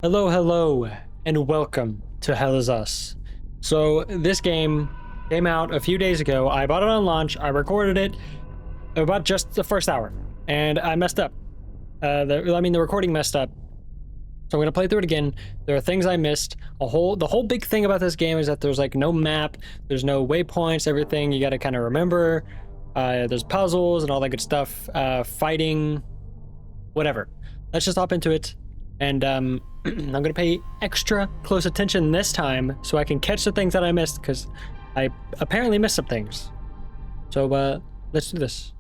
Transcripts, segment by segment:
Hello, and welcome to Hell Is Us. So this game came out a few days ago. I bought it on launch. I recorded it about just the first hour, and I messed up. The recording messed up. So I'm gonna play through it again. There are things I missed. The whole big thing about this game is that there's like no map, there's no waypoints, everything you got to kind of remember. There's puzzles and all that good stuff. Fighting, whatever. Let's just hop into it. And I'm gonna pay extra close attention this time so I can catch the things that I missed, because I apparently missed some things. So let's do this.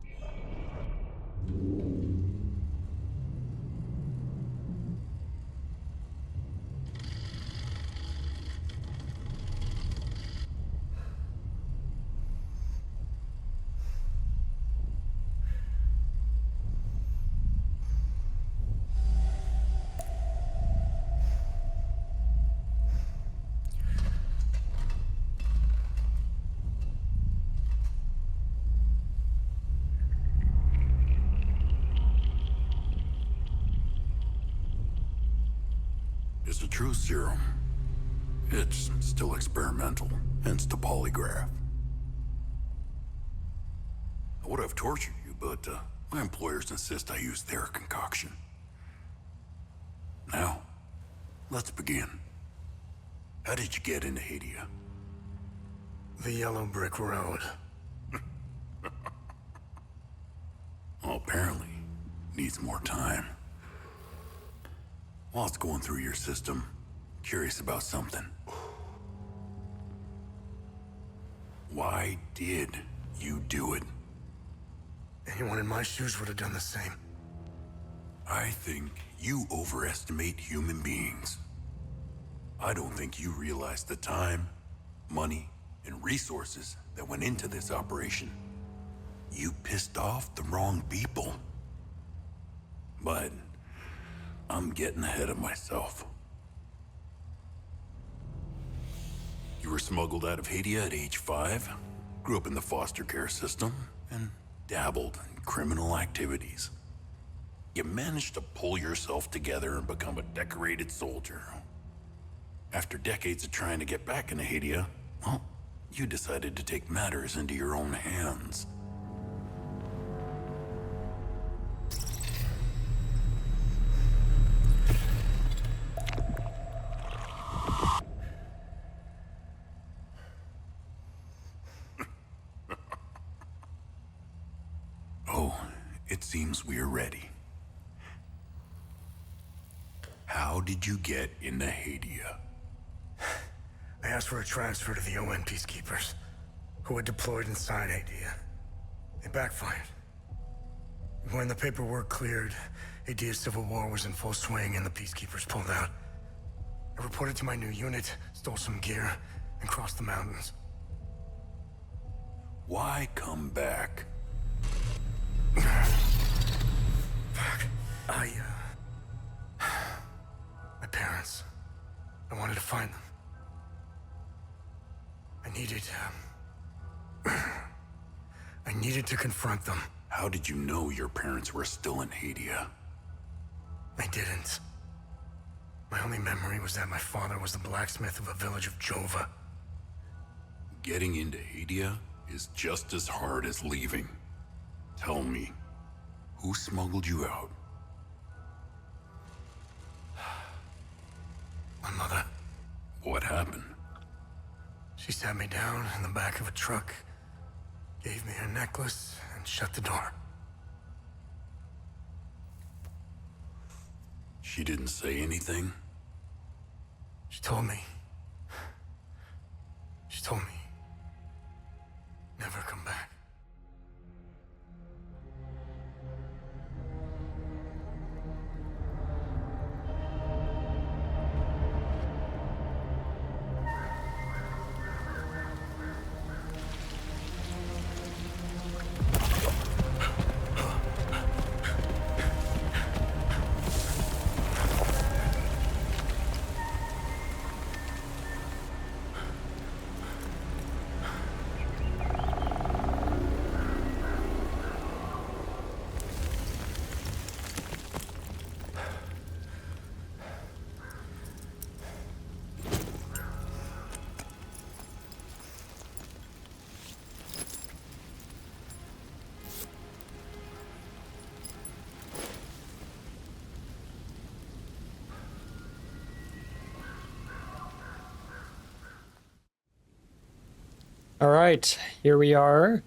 It's a true serum. It's still experimental, hence the polygraph. I would have tortured you, but my employers insist I use their concoction. Now, let's begin. How did you get into Hadia? The yellow brick road. Well, apparently, needs more time. While it's going through your system, curious about something. Why did you do it? Anyone in my shoes would have done the same. I think you overestimate human beings. I don't think you realize the time, money, and resources that went into this operation. You pissed off the wrong people. But I'm getting ahead of myself. You were smuggled out of Hadia at age 5, grew up in the foster care system, and dabbled in criminal activities. You managed to pull yourself together and become a decorated soldier. After decades of trying to get back into Hadia, well, you decided to take matters into your own hands. It seems we are ready. How did you get into Hadia? I asked for a transfer to the UN peacekeepers, who had deployed inside Hadia. It backfired. When the paperwork cleared, Hadia's civil war was in full swing and the peacekeepers pulled out. I reported to my new unit, stole some gear, and crossed the mountains. Why come back? Fuck. My parents. I wanted to find them. I needed to confront them. How did you know your parents were still in Hadia? I didn't. My only memory was that my father was the blacksmith of a village of Jova. Getting into Hadia is just as hard as leaving. Tell me, who smuggled you out? My mother. What happened? She sat me down in the back of a truck, gave me her necklace, and shut the door. She didn't say anything? She told me, never come back. All right, here we are.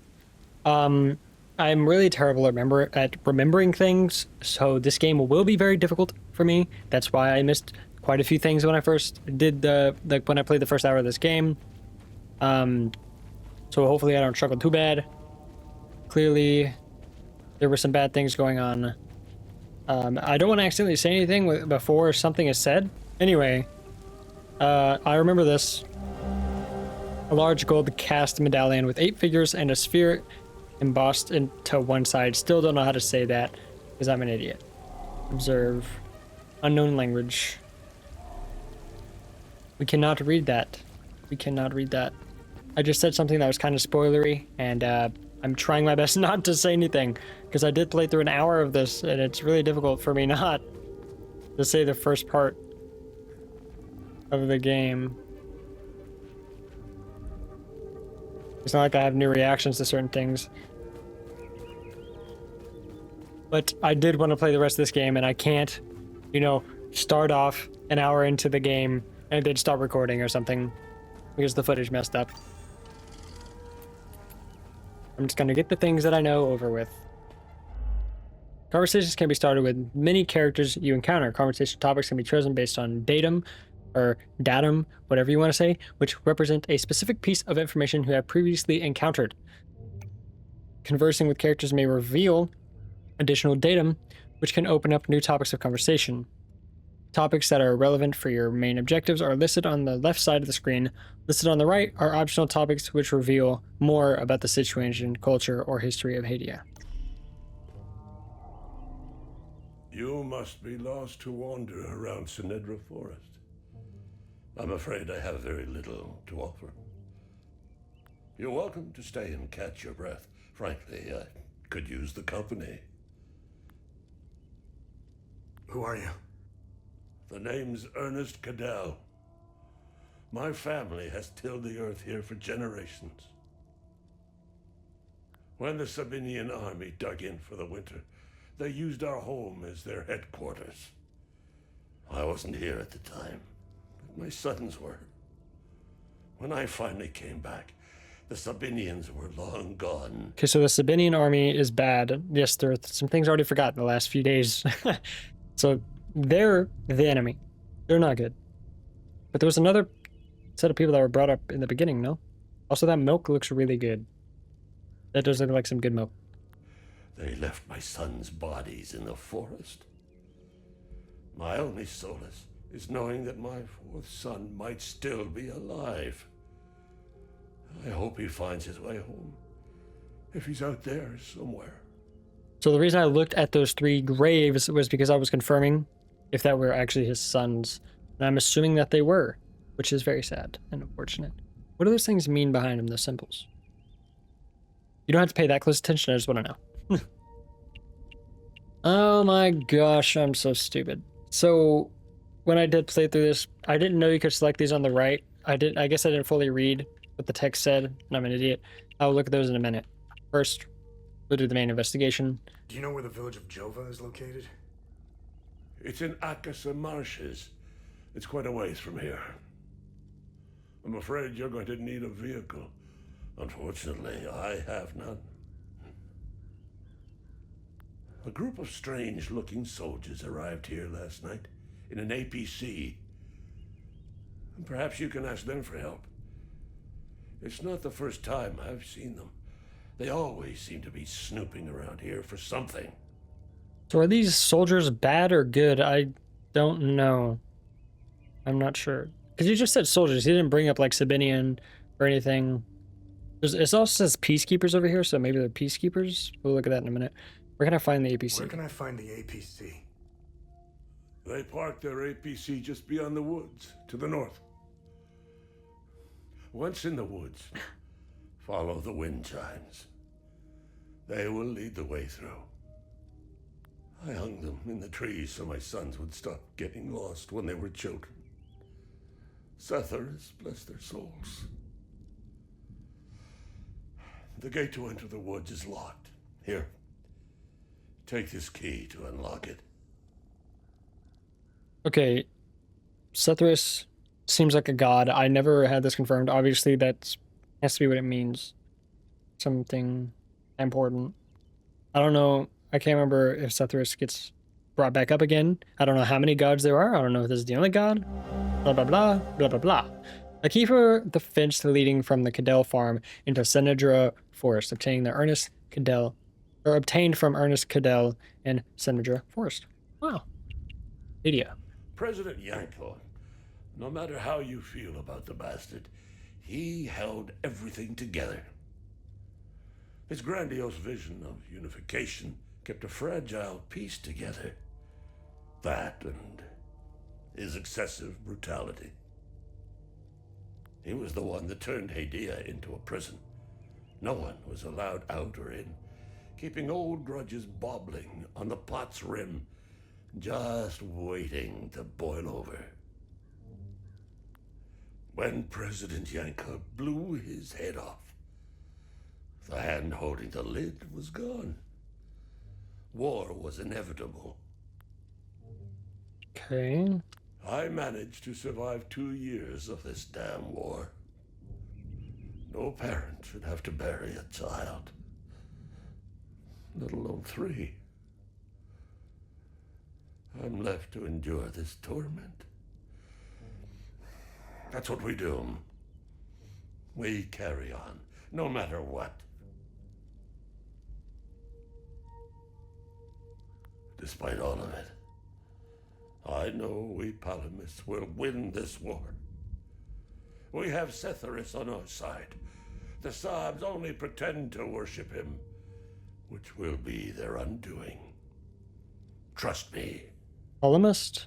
I'm really terrible at remembering things, so this game will be very difficult for me. That's why I missed quite a few things when I first did when I played the first hour of this game. So hopefully I don't struggle too bad. Clearly, there were some bad things going on. I don't want to accidentally say anything before something is said. Anyway, I remember this. A large gold cast medallion with 8 figures and a sphere embossed into one side. Still don't know how to say that because I'm an idiot. Observe. Unknown language. We cannot read that. We cannot read that. I just said something that was kind of spoilery, and I'm trying my best not to say anything because I did play through an hour of this, and it's really difficult for me not to say the first part of the game. It's not like I have new reactions to certain things. But I did want to play the rest of this game, and I can't, start off an hour into the game and then stop recording or something because the footage messed up. I'm just going to get the things that I know over with. Conversations can be started with many characters you encounter. Conversation topics can be chosen based on datum, or datum, whatever you want to say, which represent a specific piece of information you have previously encountered. Conversing with characters may reveal additional datum, which can open up new topics of conversation. Topics that are relevant for your main objectives are listed on the left side of the screen. Listed on the right are optional topics which reveal more about the situation, culture, or history of Hadia. You must be lost to wander around Sinedra Forest. I'm afraid I have very little to offer. You're welcome to stay and catch your breath. Frankly, I could use the company. Who are you? The name's Ernest Cadell. My family has tilled the earth here for generations. When the Sabinian army dug in for the winter, they used our home as their headquarters. I wasn't here at the time, but my sons were. When I finally came back, the Sabinians were long gone. Okay, so the Sabinian army is bad. Yes, there are some things already forgotten the last few days. So they're the enemy. They're not good. But there was another set of people that were brought up in the beginning, no? Also, that milk looks really good. That does look like some good milk. They left my sons' bodies in the forest. My only solace is knowing that my 4th son might still be alive. I hope he finds his way home, if he's out there somewhere. So the reason I looked at those 3 graves was because I was confirming if that were actually his sons. And I'm assuming that they were, which is very sad and unfortunate. What do those things mean behind them, those symbols? You don't have to pay that close attention, I just want to know. Oh my gosh, I'm so stupid. So when I did play through this, I didn't know you could select these on the right. I guess I didn't fully read what the text said, and I'm an idiot. I'll look at those in a minute. First, we'll do the main investigation. Do you know where the village of Jova is located? It's in Akasa Marshes. It's quite a ways from here. I'm afraid you're going to need a vehicle. Unfortunately, I have none. A group of strange-looking soldiers arrived here last night in an APC. Perhaps you can ask them for help. It's not the first time I've seen them. They always seem to be snooping around here for something. So are these soldiers bad or good? I don't know. I'm not sure. Because you just said soldiers. He didn't bring up like Sabinian or anything. It also says peacekeepers over here, so maybe they're peacekeepers. We'll look at that in a minute. Where can I find the APC? Where can I find the APC? They parked their APC just beyond the woods, to the north. Once in the woods, follow the wind chimes. They will lead the way through. I hung them in the trees so my sons would stop getting lost when they were children. Setharus, bless their souls. The gate to enter the woods is locked. Here, take this key to unlock it. Okay, Setharus seems like a god. I never had this confirmed. Obviously, that's Has to be what it means. Something important. I don't know. I can't remember if Sethris gets brought back up again. I don't know how many gods there are. I don't know if this is the only god. Blah, blah, blah, blah, blah, blah. A keeper the fence leading from the Cadell farm into Senedra Forest, obtained from Ernest Cadell in Senedra Forest. Wow. Idiot. President Yanko, no matter how you feel about the bastard, he held everything together. His grandiose vision of unification kept a fragile peace together. That and his excessive brutality. He was the one that turned Hadia into a prison. No one was allowed out or in, keeping old grudges bobbling on the pot's rim, just waiting to boil over. When President Yanka blew his head off, the hand holding the lid was gone. War was inevitable. Okay. I managed to survive 2 years of this damn war. No parent should have to bury a child, let alone 3. I'm left to endure this torment. That's what we do. We carry on, no matter what. Despite all of it, I know we Palamists will win this war. We have Sethris on our side. The Saabs only pretend to worship him, which will be their undoing. Trust me. Polemist?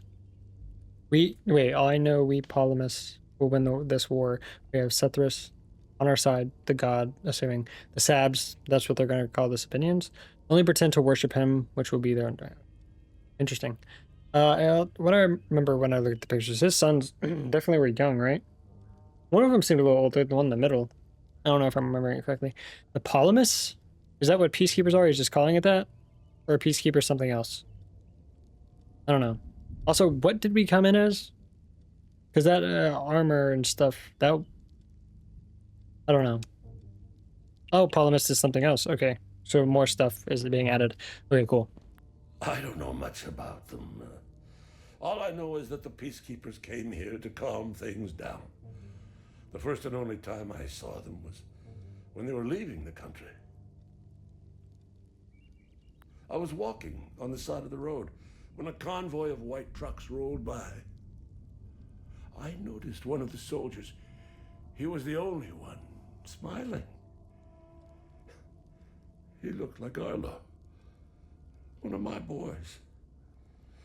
I know we Polemists will win this war. We have Sethris on our side, the god, assuming the Sabs, that's what they're going to call the Sabinians, only pretend to worship him, which will be their undoing. Interesting. What I remember when I looked at the pictures, his sons definitely were young, right? One of them seemed a little older, the one in the middle. I don't know if I'm remembering it correctly. The Polemists? Is that what peacekeepers are? He's just calling it that? Or a peacekeeper something else? I don't know. Also, what did we come in as? Because that armor and stuff, that... I don't know. Oh, Polemist is something else. Okay. So more stuff is being added. Okay, cool. I don't know much about them. All I know is that the peacekeepers came here to calm things down. The first and only time I saw them was when they were leaving the country. I was walking on the side of the road when a convoy of white trucks rolled by. I noticed one of the soldiers. He was the only one smiling. He looked like Arlo, one of my boys.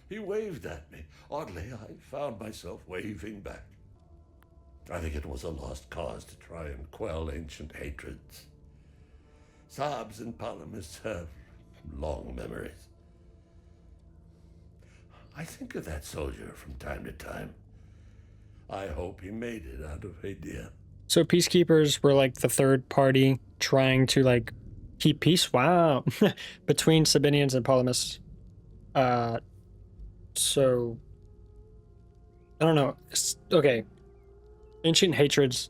He waved at me. Oddly, I found myself waving back. I think it was a lost cause to try and quell ancient hatreds. Saabs and Palamists have long memories. I think of that soldier from time to time. I hope he made it out of Hadia. So peacekeepers were like the third party trying to like keep peace? Wow. Between Sabinians and Polemists. So I don't know. Okay. Ancient hatreds,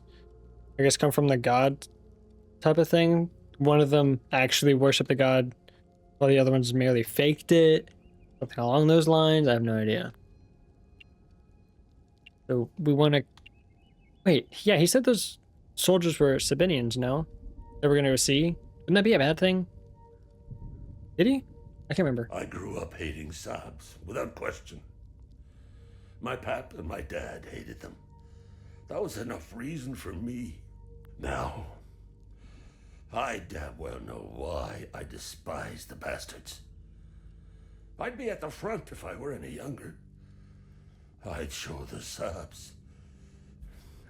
I guess, come from the god type of thing. One of them actually worshiped the god, while the other ones merely faked it. Something along those lines. I have no idea. So we want to... Wait, yeah, he said those soldiers were Sabinians, no? That we're going to go see? Wouldn't that be a bad thing? Did he? I can't remember. I grew up hating Saabs, without question. My pap and my dad hated them. That was enough reason for me. Now, I damn well know why I despise the bastards. I'd be at the front if I were any younger. I'd show the Saabs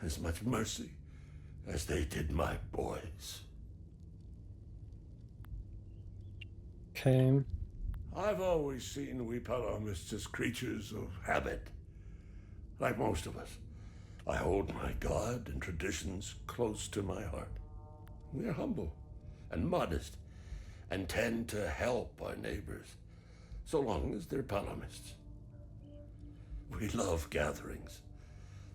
as much mercy as they did my boys. Okay. I've always seen we Palamists as creatures of habit. Like most of us, I hold my God and traditions close to my heart. We're humble and modest and tend to help our neighbors, so long as they're Palamists. We love gatherings,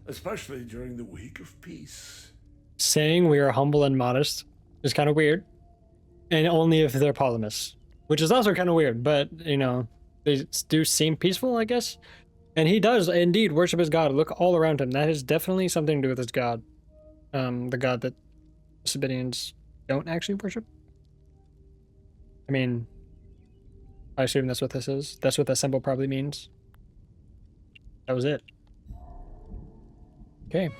especially during the week of peace. saying we are humble and modest is kind of weird. And only if they're polygamous, which is also kind of weird, but, you know, they do seem peaceful, I guess. And he does indeed worship his god. Look all around him. That has definitely something to do with his god. The god that Sabidians don't actually worship. I mean, I assume that's what this is. That's what that symbol probably means. That was it. Okay.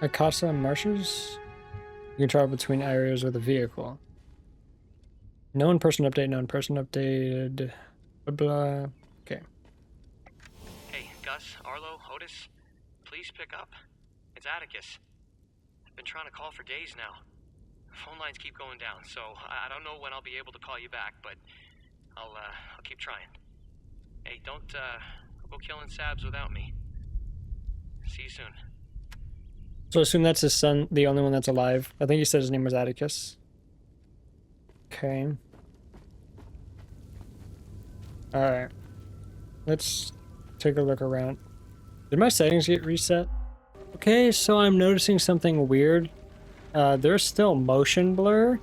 Akasa marshes. You can travel between areas with a vehicle. Known person update, known person updated. Blah blah. Okay. Hey, Gus, Arlo, Otis, please pick up. It's Atticus. I've been trying to call for days now. Phone lines keep going down, so I don't know when I'll be able to call you back, but I'll keep trying. Hey, don't go killing Sabs without me. See you soon. So I assume that's his son, the only one that's alive. I think he said his name was Atticus. Okay. Alright. Let's take a look around. Did my settings get reset? Okay, so I'm noticing something weird. There's still motion blur.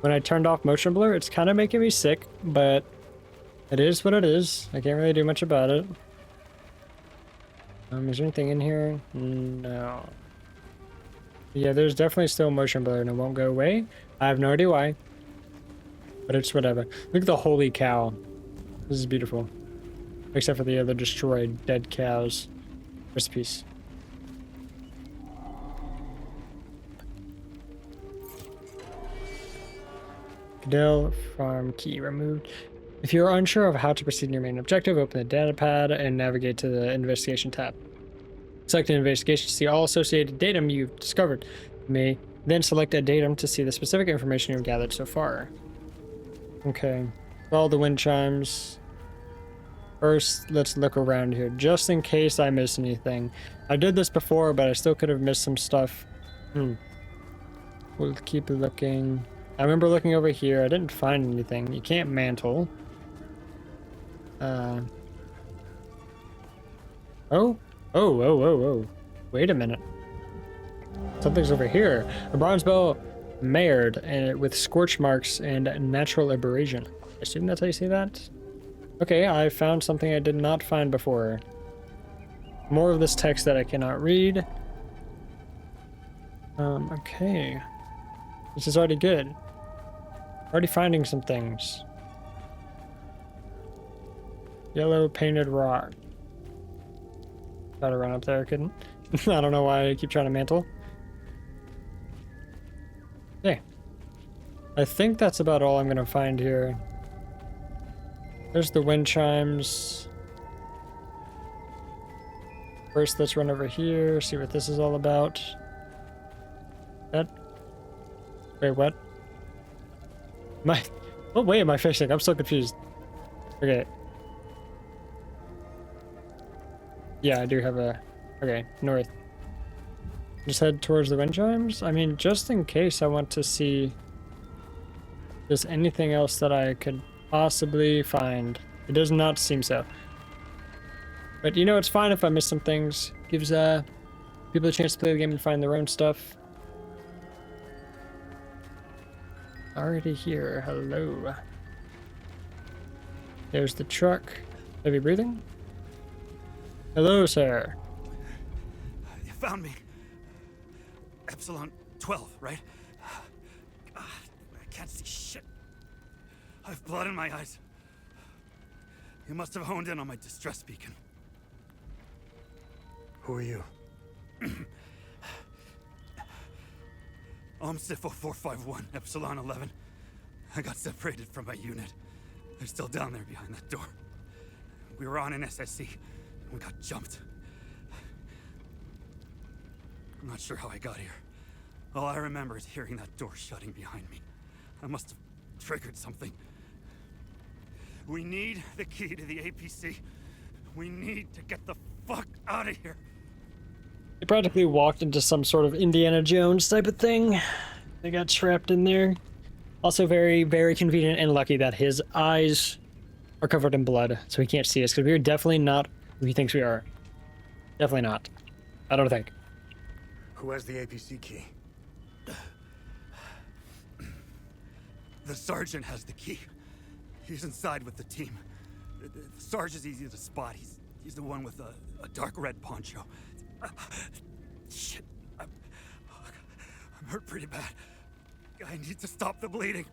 When I turned off motion blur, it's kind of making me sick, but it is what it is. I can't really do much about it. Is there anything in here? No. Yeah, there's definitely still motion blur and it won't go away. I have no idea why. But it's whatever. Look at the holy cow. This is beautiful. Except for the other destroyed dead cows. Rest in peace. Cadell farm key removed. If you are unsure of how to proceed in your main objective, open the data pad and navigate to the investigation tab. Select an investigation to see all associated datum you've discovered. You may then select a datum to see the specific information you've gathered so far. Okay. Follow the wind chimes. First, let's look around here, just in case I miss anything. I did this before, but I still could have missed some stuff. We'll keep looking. I remember looking over here. I didn't find anything. You can't mantle. Oh. Wait a minute. Something's over here. A bronze bell mared and with scorch marks and natural aberration. I assume that's how you say that? Okay, I found something I did not find before. More of this text that I cannot read. Okay. This is already good. Already finding some things. Yellow painted rock. Try to run up there, I couldn't. I don't know why I keep trying to mantle. Okay. I think that's about all I'm gonna find here. There's the wind chimes. First, let's run over here, see what this is all about. That. Wait, what? What way am I fishing? I'm so confused. Okay. Yeah, I do have a... Okay, north. Just head towards the wind chimes? I mean, just in case I want to see... if there's anything else that I could possibly find. It does not seem so. But you know, it's fine if I miss some things. Gives people a chance to play the game and find their own stuff. Already here. Hello. There's the truck. Heavy breathing. Hello, sir. You found me. Epsilon 12, right? I can't see shit. I have blood in my eyes. You must have honed in on my distress beacon. Who are you? OMSIF 0451, Epsilon 11. I got separated from my unit. They're still down there behind that door. We were on an SSC. We got jumped. I'm not sure how I got here. All I remember is hearing that door shutting behind me. I must have triggered something. We need the key to the APC. We need to get the fuck out of here. They practically walked into some sort of Indiana Jones type of thing. They got trapped in there. Also very, very convenient and lucky that his eyes are covered in blood, so he can't see us, because we are definitely not who he thinks we are. Definitely not. I don't think. Who has the APC key? The sergeant has the key. He's inside with the team. The Sarge is easy to spot. He's the one with a dark red poncho. Shit. I'm hurt pretty bad. I need to stop the bleeding.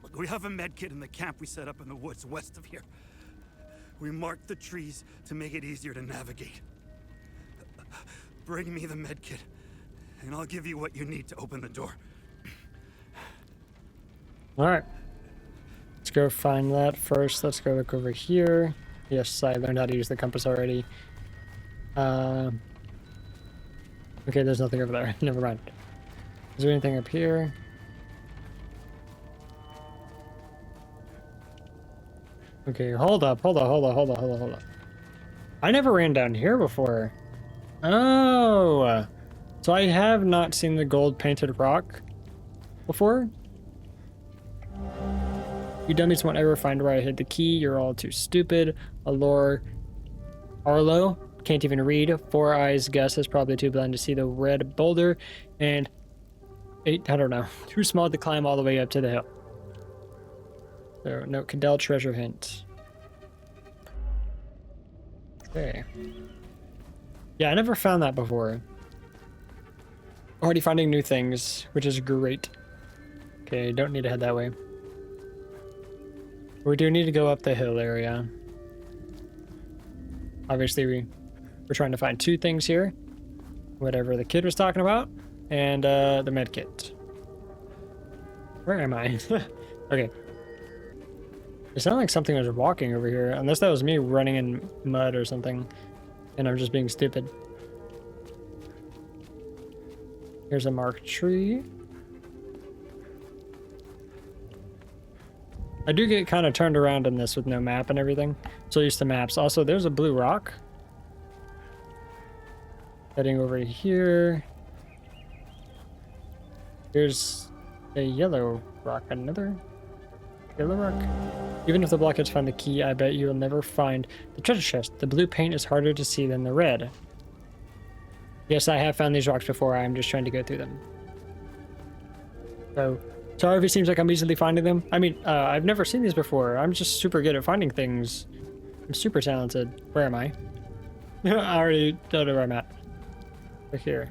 Look, we have a med kit in the camp we set up in the woods west of here. We marked the trees to make it easier to navigate. Bring me the med kit, and I'll give you what you need to open the door. All right. Let's go find that first. Let's go look over here. Yes, I learned how to use the compass already. Okay, there's nothing over there. Never mind. Is there anything up here? Okay, hold up. I never ran down here before. Oh! So I have not seen the gold painted rock before. You dummies won't ever find where I hid the key. You're all too stupid. Arlo can't even read. Four Eyes Gus is probably too blind to see the red boulder. And I don't know. Too small to climb all the way up to the hill. So, no, Cadell treasure hint. Okay. Yeah, I never found that before. Already finding new things, which is great. Okay, don't need to head that way. We do need to go up the hill area. Obviously, we're trying to find two things here. Whatever the kid was talking about, and the med kit. Where am I? Okay. It sounded like something was walking over here, unless that was me running in mud or something, and I'm just being stupid. Here's a marked tree. I do get kind of turned around in this with no map and everything. So used to maps. Also, there's a blue rock. Heading over here. Here's a yellow rock. Another yellow rock. Even if the blockheads find the key, I bet you'll never find the treasure chest. The blue paint is harder to see than the red. Yes, I have found these rocks before. I'm just trying to go through them. So, sorry if it seems like I'm easily finding them. I mean, I've never seen these before. I'm just super good at finding things. I'm super talented. Where am I? I already don't know where I'm at. Right here.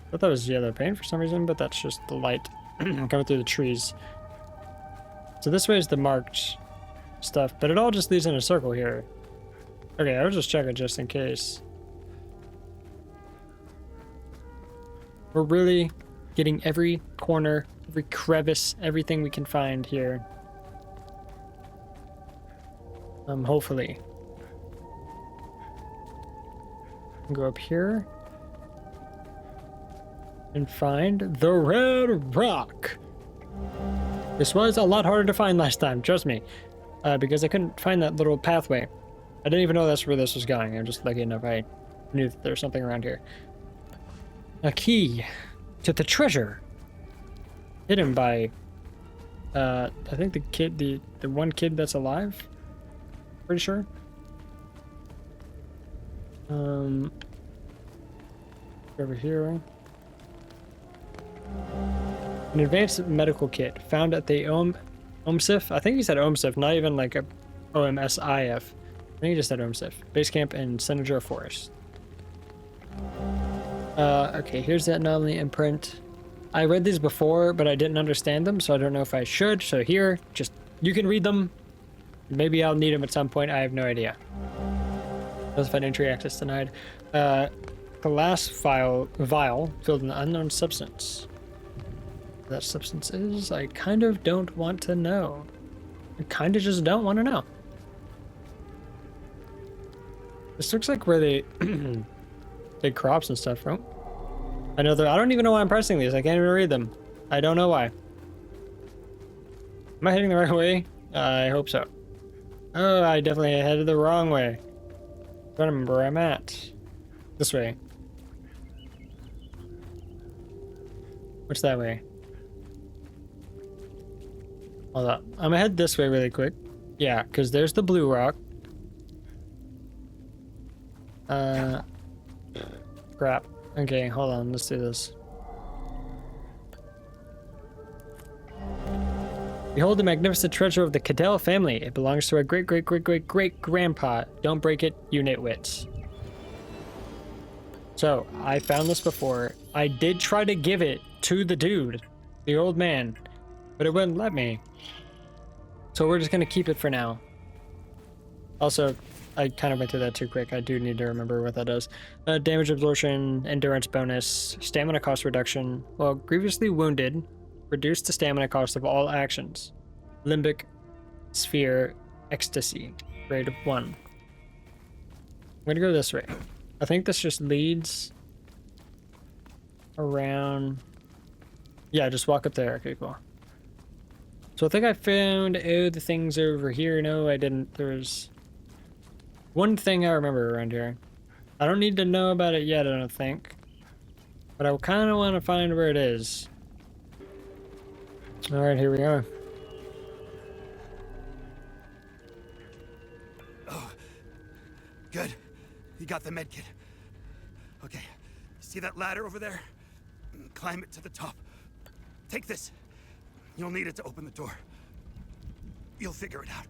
I thought that was yellow paint for some reason, but that's just the light coming through the trees. So this way is the marked stuff, but it all just leads in a circle here. Okay, I was just checking just in case. We're really getting every corner, every crevice, everything we can find here. Hopefully. Go up here. And find the red rock. This was a lot harder to find last time, trust me. Because I couldn't find that little pathway. I didn't even know that's where this was going. I'm just lucky enough I knew that there was something around here. A key to the treasure. Hidden by, I think the kid, the one kid that's alive. Pretty sure. Over here. An advanced medical kit found at the OMSIF. I think he said OMSIF, not even like a OMSIF. I think he just said OMSIF. Base camp in Senator Forest. Okay, here's that anomaly imprint. I read these before, but I didn't understand them, so I don't know if I should. So here, just, you can read them. Maybe I'll need them at some point. I have no idea. Specified entry access denied. Glass vial filled with an unknown substance. What that substance is, I kind of don't want to know. I kind of just don't want to know. This looks like where they big crops and stuff, right? I know I don't even know why I'm pressing these. I can't even read them. I don't know why. Am I heading the right way? I hope so. Oh, I definitely headed the wrong way. I don't remember where I'm at. This way. What's that way? Hold up. I'm gonna head this way really quick. Yeah, because there's the blue rock. crap. Okay, hold on. Let's do this. Behold the magnificent treasure of the Cadell family. It belongs to our great-great-great-great-great-grandpa. Don't break it, you nitwits. So, I found this before. I did try to give it to the dude, the old man, but it wouldn't let me. So we're just gonna keep it for now. Also, I kind of went through that too quick. I do need to remember what that does. Damage absorption, endurance bonus, stamina cost reduction. Well, grievously wounded, reduce the stamina cost of all actions. Limbic sphere ecstasy, grade of 1. I'm gonna go this way. I think this just leads around. Yeah, just walk up there. Okay, cool. So I think I found the things over here. No, I didn't. There's one thing I remember around here. I don't need to know about it yet, I don't think. But I kind of want to find where it is. Alright, here we are. Oh, good. You got the med kit. Okay, see that ladder over there? Climb it to the top. Take this. You'll need it to open the door. You'll figure it out.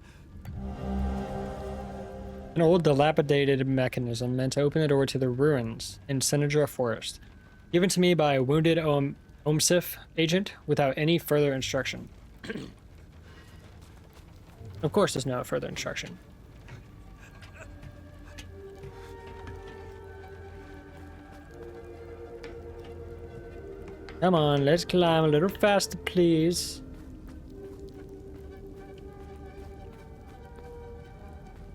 An old dilapidated mechanism meant to open the door to the ruins in Senedra Forest. Given to me by a wounded OMSIF agent without any further instruction. Of course there's no further instruction. Come on, let's climb a little faster, please.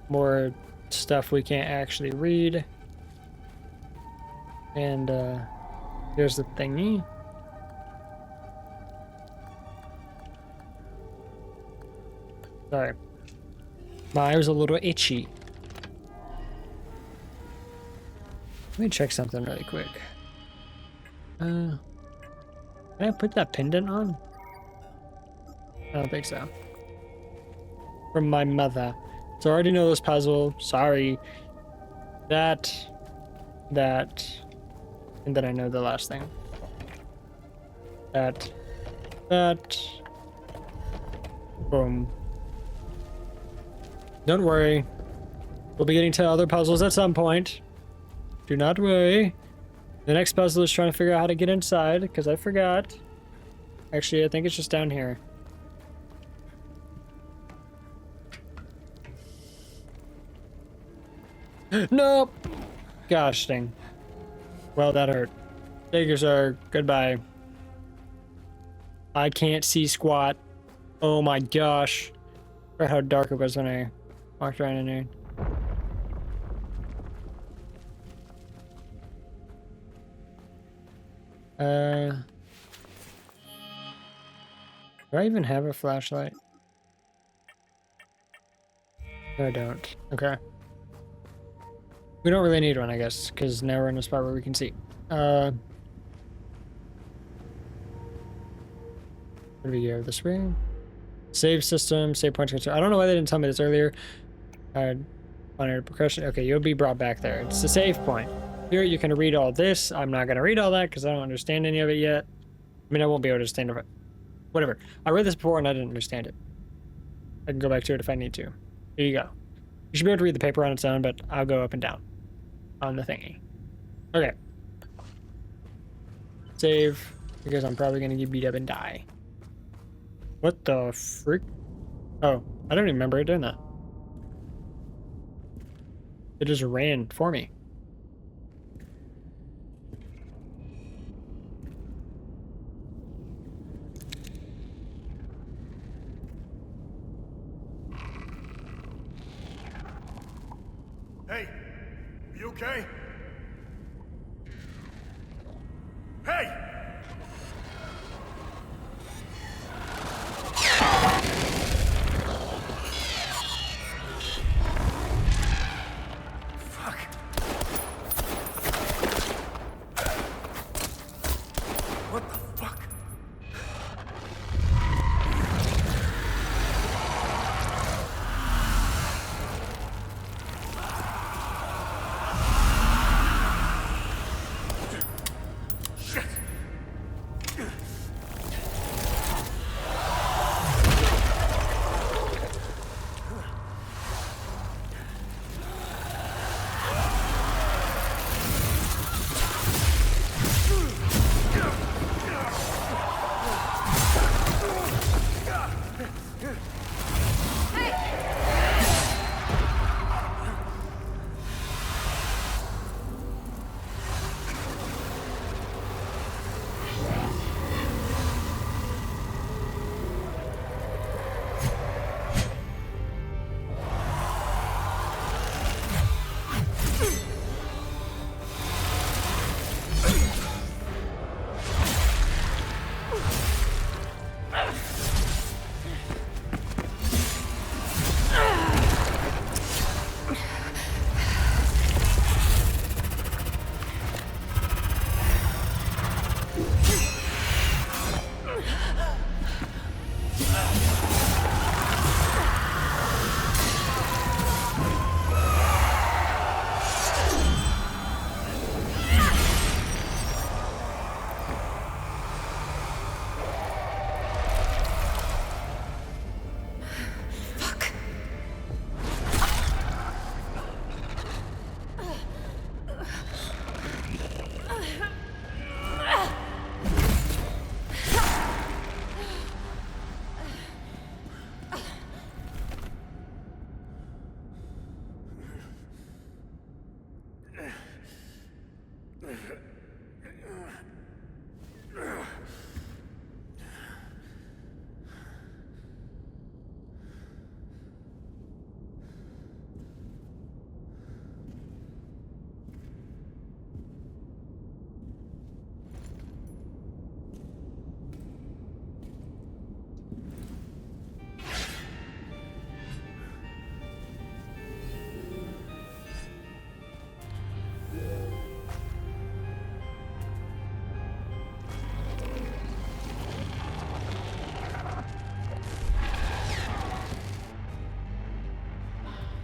More stuff we can't actually read. And here's the thingy. Sorry. My eye was a little itchy. Let me check something really quick. Can I put that pendant on? I don't think so. From my mother. So I already know this puzzle. Sorry. That. And then I know the last thing. That. Boom. Don't worry. We'll be getting to other puzzles at some point. Do not worry. The next puzzle is trying to figure out how to get inside, because I forgot. Actually, I think it's just down here. Nope! Gosh dang. Well, that hurt. Thank you, sir. Goodbye. I can't see squat. Oh my gosh. Forgot how dark it was when I walked around in here. Do I even have a flashlight? No, I don't. Okay. We don't really need one, I guess, because now we're in a spot where we can see. Where do we go? This way? Save system, save point transfer. I don't know why they didn't tell me this earlier. Monitor percussion. Okay, you'll be brought back there. It's a save point. Here you can read all this. I'm not going to read all that because I don't understand any of it yet. I mean, I won't be able to understand it. Whatever. I read this before and I didn't understand it. I can go back to it if I need to. Here you go. You should be able to read the paper on its own, but I'll go up and down on the thingy. Okay. Save, because I'm probably going to get beat up and die. What the frick? Oh, I don't even remember it doing that. It just ran for me. Hey, are you okay? Hey! Fuck. What the fuck?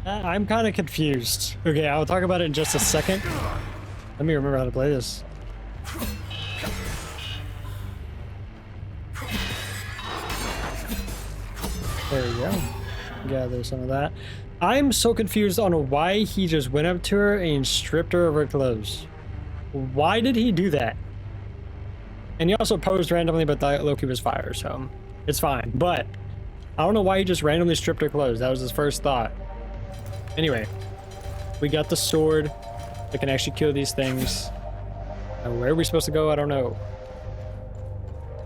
I'm kind of confused. Okay, I'll talk about it in just a second. Let me remember how to play this. There we go. Gather some of that. I'm so confused on why he just went up to her and stripped her of her clothes. Why did he do that? And he also posed randomly, but Loki was fire, so it's fine. But I don't know why he just randomly stripped her clothes. That was his first thought. Anyway, we got the sword that can actually kill these things. Where are we supposed to go? I don't know.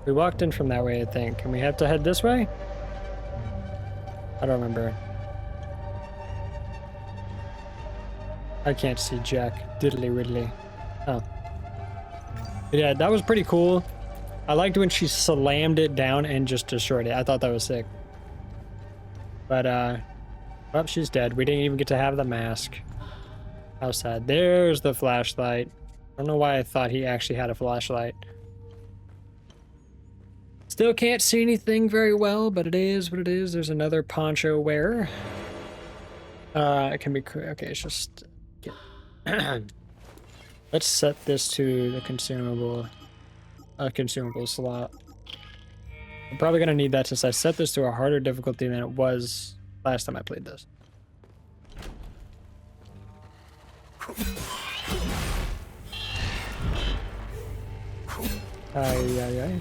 We walked in from that way, I think. And we have to head this way? I don't remember. I can't see Jack. Diddly Ridley. Oh. But yeah, that was pretty cool. I liked when she slammed it down and just destroyed it. I thought that was sick. But, well, she's dead. We didn't even get to have the mask. How sad. There's the flashlight. I don't know why I thought he actually had a flashlight. Still can't see anything very well, but it is what it is. There's another poncho wearer. It can be... Okay, it's just... Let's set this to the consumable slot. I'm probably going to need that since I set this to a harder difficulty than it was last time I played this. Aye.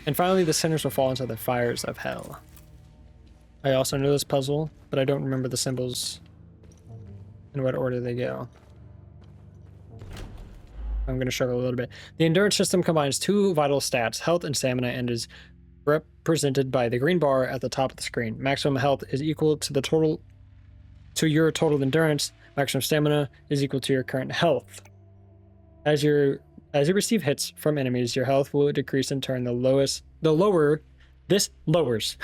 And finally, the sinners will fall into the fires of hell. I also know this puzzle, but I don't remember the symbols in what order they go. I'm going to struggle a little bit. The endurance system combines two vital stats, health and stamina, and is represented by the green bar at the top of the screen. Maximum health is equal to your total endurance. Maximum stamina is equal to your current health. As you receive hits from enemies, your health will decrease in turn. This lowers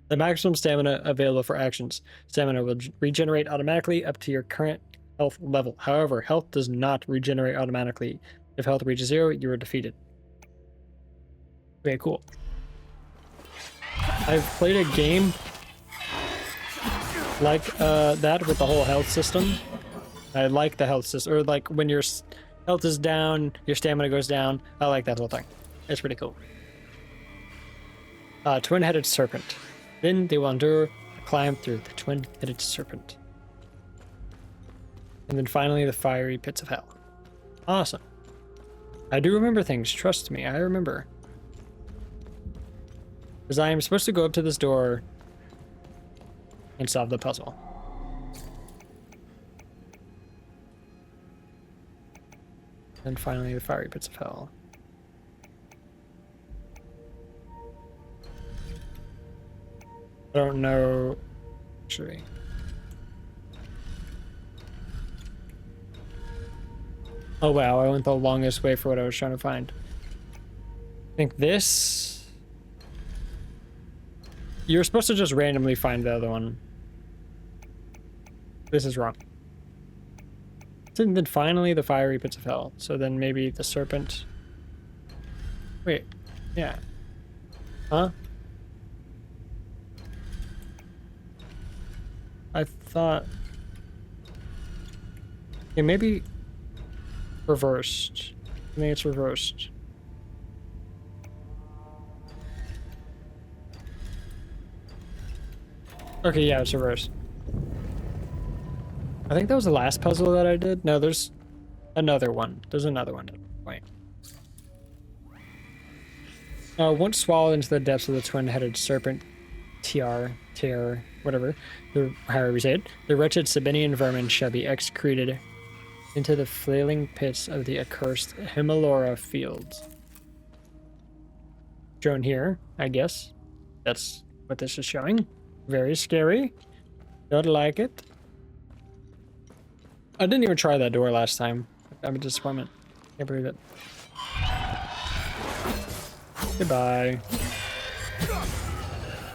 the maximum stamina available for actions. Stamina will regenerate automatically up to your current health level. However, health does not regenerate automatically. If health reaches 0, you are defeated. Okay, cool. I've played a game like that with the whole health system. I like the health system, or like when your health is down, your stamina goes down. I like that whole thing. It's pretty cool. Twin-headed serpent. Then they will endure a climb through the twin-headed serpent. And then finally, the fiery pits of hell. Awesome. I do remember things. Trust me, I remember. Because I am supposed to go up to this door and solve the puzzle. And finally, the fiery pits of hell. I don't know. Actually. Oh wow, I went the longest way for what I was trying to find. I think this... You're supposed to just randomly find the other one. This is wrong. And then finally the fiery pits of hell. So then maybe the serpent... Wait, yeah. Huh? I thought... Yeah, maybe... Reversed. I think it's reversed. Okay, yeah, it's reversed. I think that was the last puzzle that I did. No, there's another one. There's another one. Wait. Once swallowed into the depths of the twin-headed serpent, TR, whatever, however you say it, the wretched Sabinian vermin shall be excreted into the flailing pits of the accursed Himalora fields. Shown here, I guess. That's what this is showing. Very scary. Don't like it. I didn't even try that door last time. I'm a disappointment. Can't believe it. Goodbye.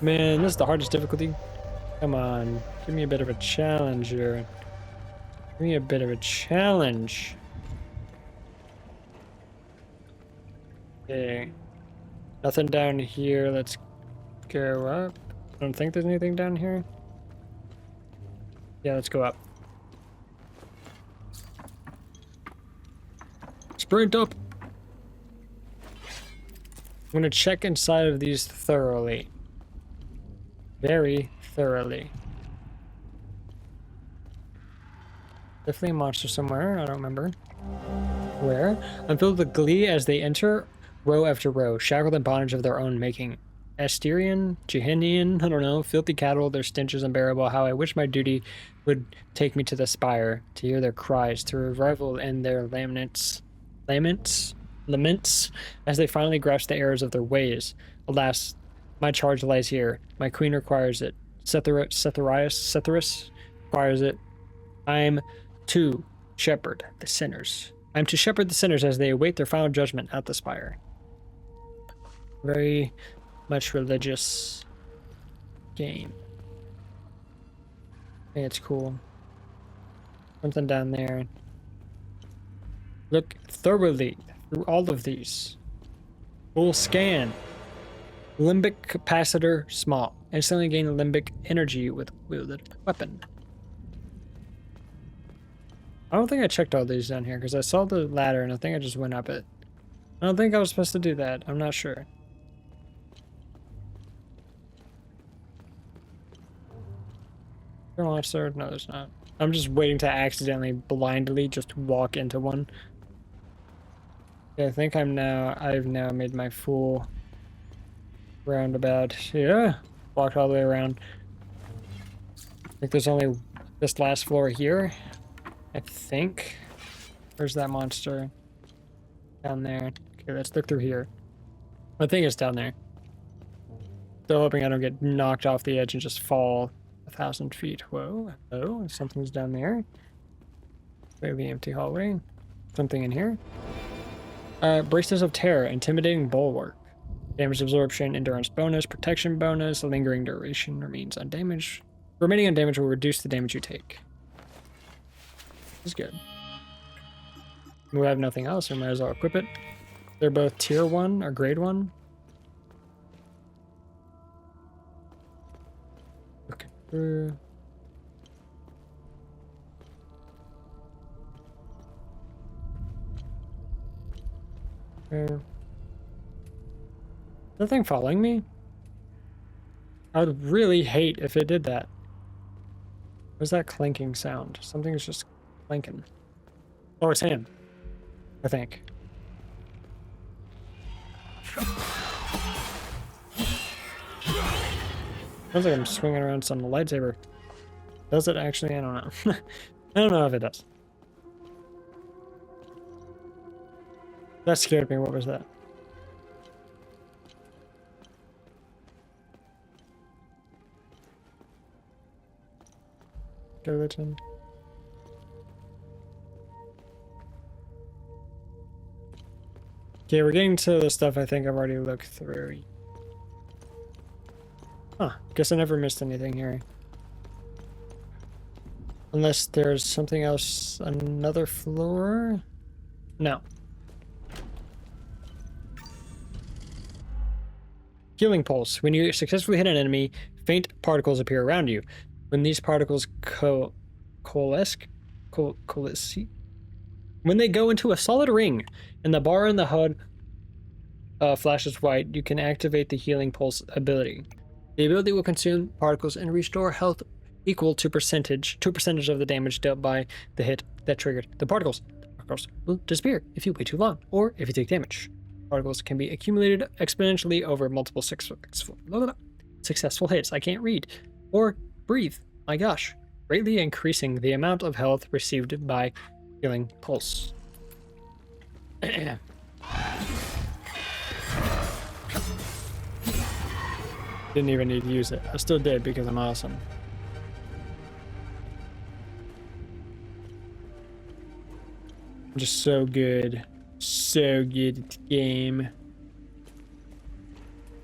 Man, this is the hardest difficulty. Come on. Give me a bit of a challenge here. Give me a bit of a challenge. Okay. Nothing down here. Let's go up. I don't think there's anything down here. Yeah, let's go up. Sprint up. I'm gonna check inside of these thoroughly. Very thoroughly. Definitely a monster somewhere. I don't remember where. I'm filled with glee as they enter row after row, shackled in bondage of their own making. Asterian, Jehenian, I don't know, filthy cattle, their stench is unbearable. How I wish my duty would take me to the spire, to hear their cries, to revival in their laments, as they finally grasp the errors of their ways. Alas, my charge lies here. My queen requires it. Cetharus requires it. I'm to shepherd the sinners. I'm to shepherd the sinners as they await their final judgment at the spire. Very much religious game. Hey, it's cool. Something down there. Look thoroughly through all of these. Full scan. Limbic capacitor small. Instantly gain limbic energy with wielded weapon. I don't think I checked all these down here because I saw the ladder and I think I just went up it. I don't think I was supposed to do that. I'm not sure. Is there a monster? No, there's not. I'm just waiting to accidentally blindly just walk into one. Okay, I think I've now made my full roundabout. Yeah, walked all the way around. I think there's only this last floor here. I think. Where's that monster? Down there. Okay, let's look through here. I think it's down there. Still hoping I don't get knocked off the edge and just fall 1,000 feet. Whoa, hello, something's down there. Clearly empty hallway. Something in here. Braces of Terror, intimidating bulwark. Damage absorption, endurance bonus, protection bonus, lingering duration remains undamaged. Remaining undamaged will reduce the damage you take. This is good. We have nothing else, we might as well equip it. They're both tier 1 or grade 1. Okay. Nothing following me? I would really hate if it did that. What's that clinking sound? Something's just clinking. Oh, it's him. I think. Sounds like I'm swinging around some lightsaber. Does it actually? I don't know. I don't know if it does. That scared me. What was that? Skeleton. Okay, we're getting to the stuff I think I've already looked through. Huh, guess I never missed anything here. Unless there's something else, another floor? No. Healing pulse. When you successfully hit an enemy, faint particles appear around you. When these particles coalesce, when they go into a solid ring and the bar in the HUD flashes white, you can activate the healing pulse ability. The ability will consume particles and restore health equal to a percentage of the damage dealt by the hit that triggered the particles. The particles will disappear if you wait too long or if you take damage. Particles can be accumulated exponentially over multiple successful hits. I can't read or breathe. My gosh. Greatly increasing the amount of health received by Healing pulse. Didn't even need to use it. I still did because I'm awesome. I'm just so good. So good at the game.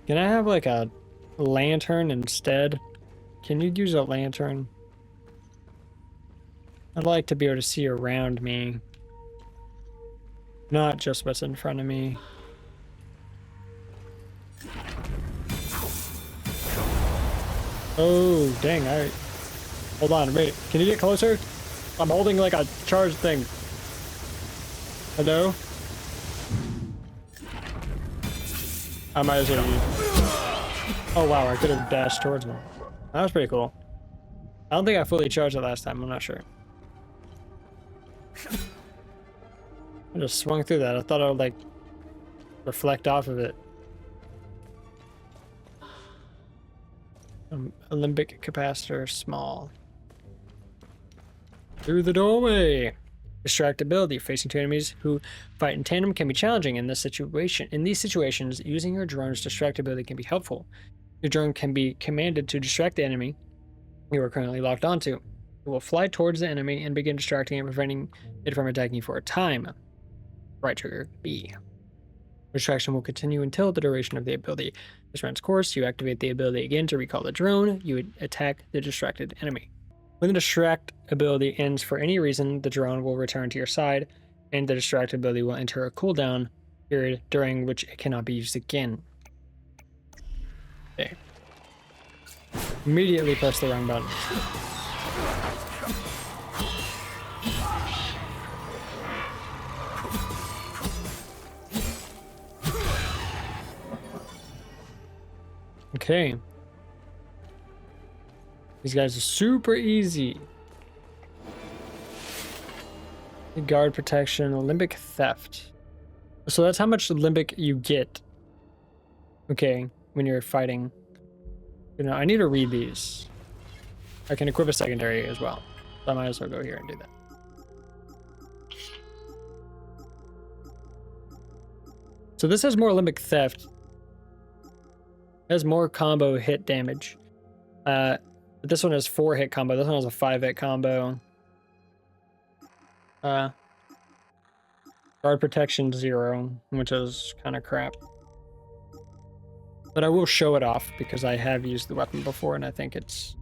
Can I have like a lantern instead? Can you use a lantern? I'd like to be able to see around me. Not just what's in front of me. Oh, dang, alright. Hold on, wait. Can you get closer? I'm holding like a charged thing. Hello? I might as well use. Oh wow, I could have dashed towards him. That was pretty cool. I don't think I fully charged it last time, I'm not sure. I just swung through that. I thought I would like reflect off of it. Olympic capacitor, small. Through the doorway. Distractibility. Facing two enemies who fight in tandem can be challenging in this situation. In these situations, using your drone's distractibility can be helpful. Your drone can be commanded to distract the enemy you are currently locked onto. It will fly towards the enemy and begin distracting it, preventing it from attacking you for a time. Right trigger B. Distraction will continue until the duration of the ability has run its course. You activate the ability again to recall the drone. You would attack the distracted enemy. When the distract ability ends for any reason, the drone will return to your side, and the distract ability will enter a cooldown period during which it cannot be used again. Okay. Immediately press the wrong button. Okay. These guys are super easy. Guard protection, Olympic theft. So that's how much Olympic you get. Okay, when you're fighting. You know, I need to read these. I can equip a secondary as well. So I might as well go here and do that. So this has more Olympic theft. It has more combo hit damage. But this one has 4 hit combo. This one has a 5 hit combo. Guard protection 0, which is kind of crap. But I will show it off because I have used the weapon before and I think it's,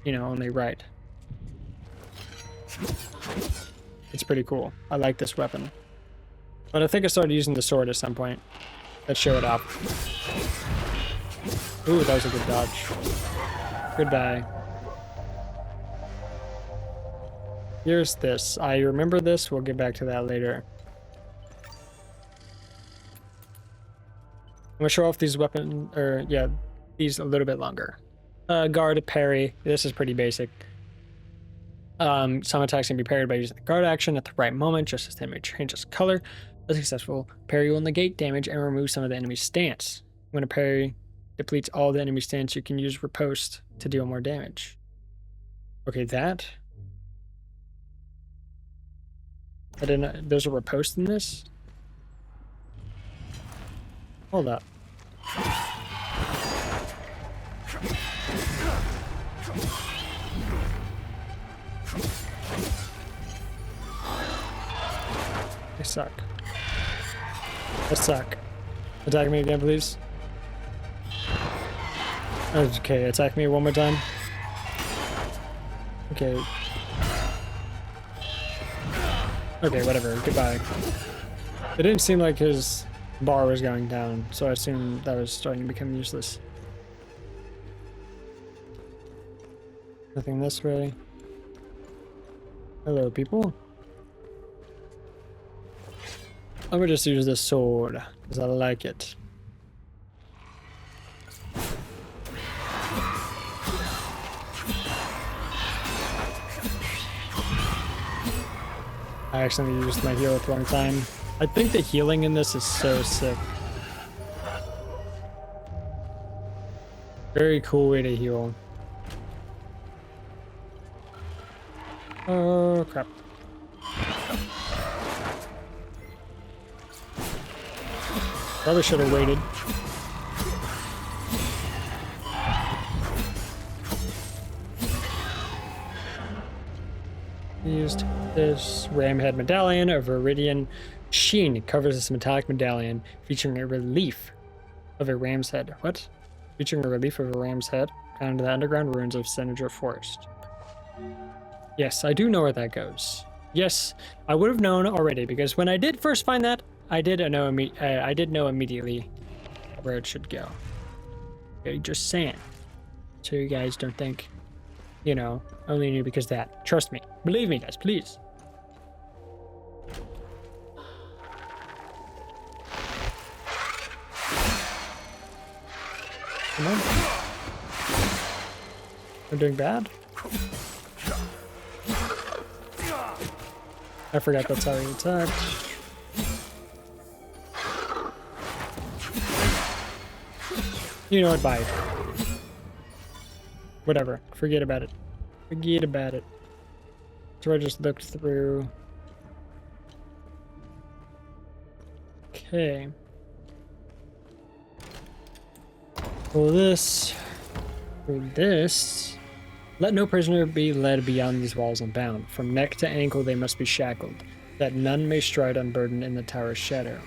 you know, only right. It's pretty cool. I like this weapon. But I think I started using the sword at some point. Let's show it off. Ooh, that was a good dodge. Goodbye. Here's this. I remember this. We'll get back to that later. I'm gonna show off these weapons, or yeah, these a little bit longer. Guard, parry. This is pretty basic. Some attacks can be parried by using the guard action at the right moment, just as the enemy changes color. A successful parry will negate damage and remove some of the enemy's stance. When a parry depletes all the enemy stance, you can use riposte to deal more damage. Okay, that. I didn't know there's a riposte in this? Hold up. They suck. They suck. Attack me again, please. Okay, attack me one more time. Okay. Okay, whatever. Goodbye. It didn't seem like his bar was going down, so I assumed that was starting to become useless. Nothing this way. Hello, people. I'm gonna just use this sword, because I like it. I accidentally used my heal at the wrong time. I think the healing in this is so sick. Very cool way to heal. Oh, crap. Probably should have waited. Used this ramhead medallion of Viridian sheen. It covers this metallic medallion featuring a relief of a ram's head. What? Featuring a relief of a ram's head found in the underground ruins of Senator Forest. Yes, I do know where that goes. Yes, I would have known already because when I did first find that, I did know immediately where it should go. Okay, just saying. So you guys don't think, you know, only knew because of that. Trust me. Believe me, guys, please. Come on. I'm doing bad? I forgot that's how he attacked. You know what, bye. Whatever. Forget about it. Forget about it. So I just looked through. Okay. For this. Let no prisoner be led beyond these walls unbound. From neck to ankle they must be shackled, that none may stride unburdened in the tower's shadow.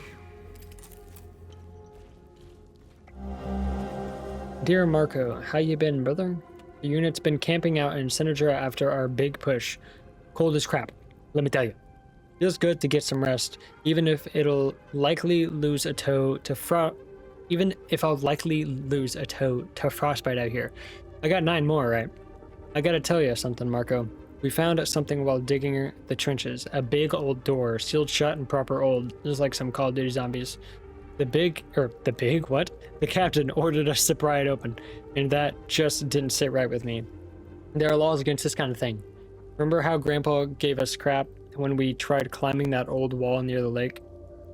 Dear Marco, how you been, brother? The unit's been camping out in Senator after our big push. Cold as crap, let me tell you. Feels good to get some rest, even if I'll likely lose a toe to frostbite out here. I got 9 more, right? I gotta tell you something, Marco. We found something while digging the trenches. A big old door, sealed shut and proper old. Just like some Call of Duty zombies. The captain ordered us to pry it open, and that just didn't sit right with me. There are laws against this kind of thing. Remember how Grandpa gave us crap when we tried climbing that old wall near the lake?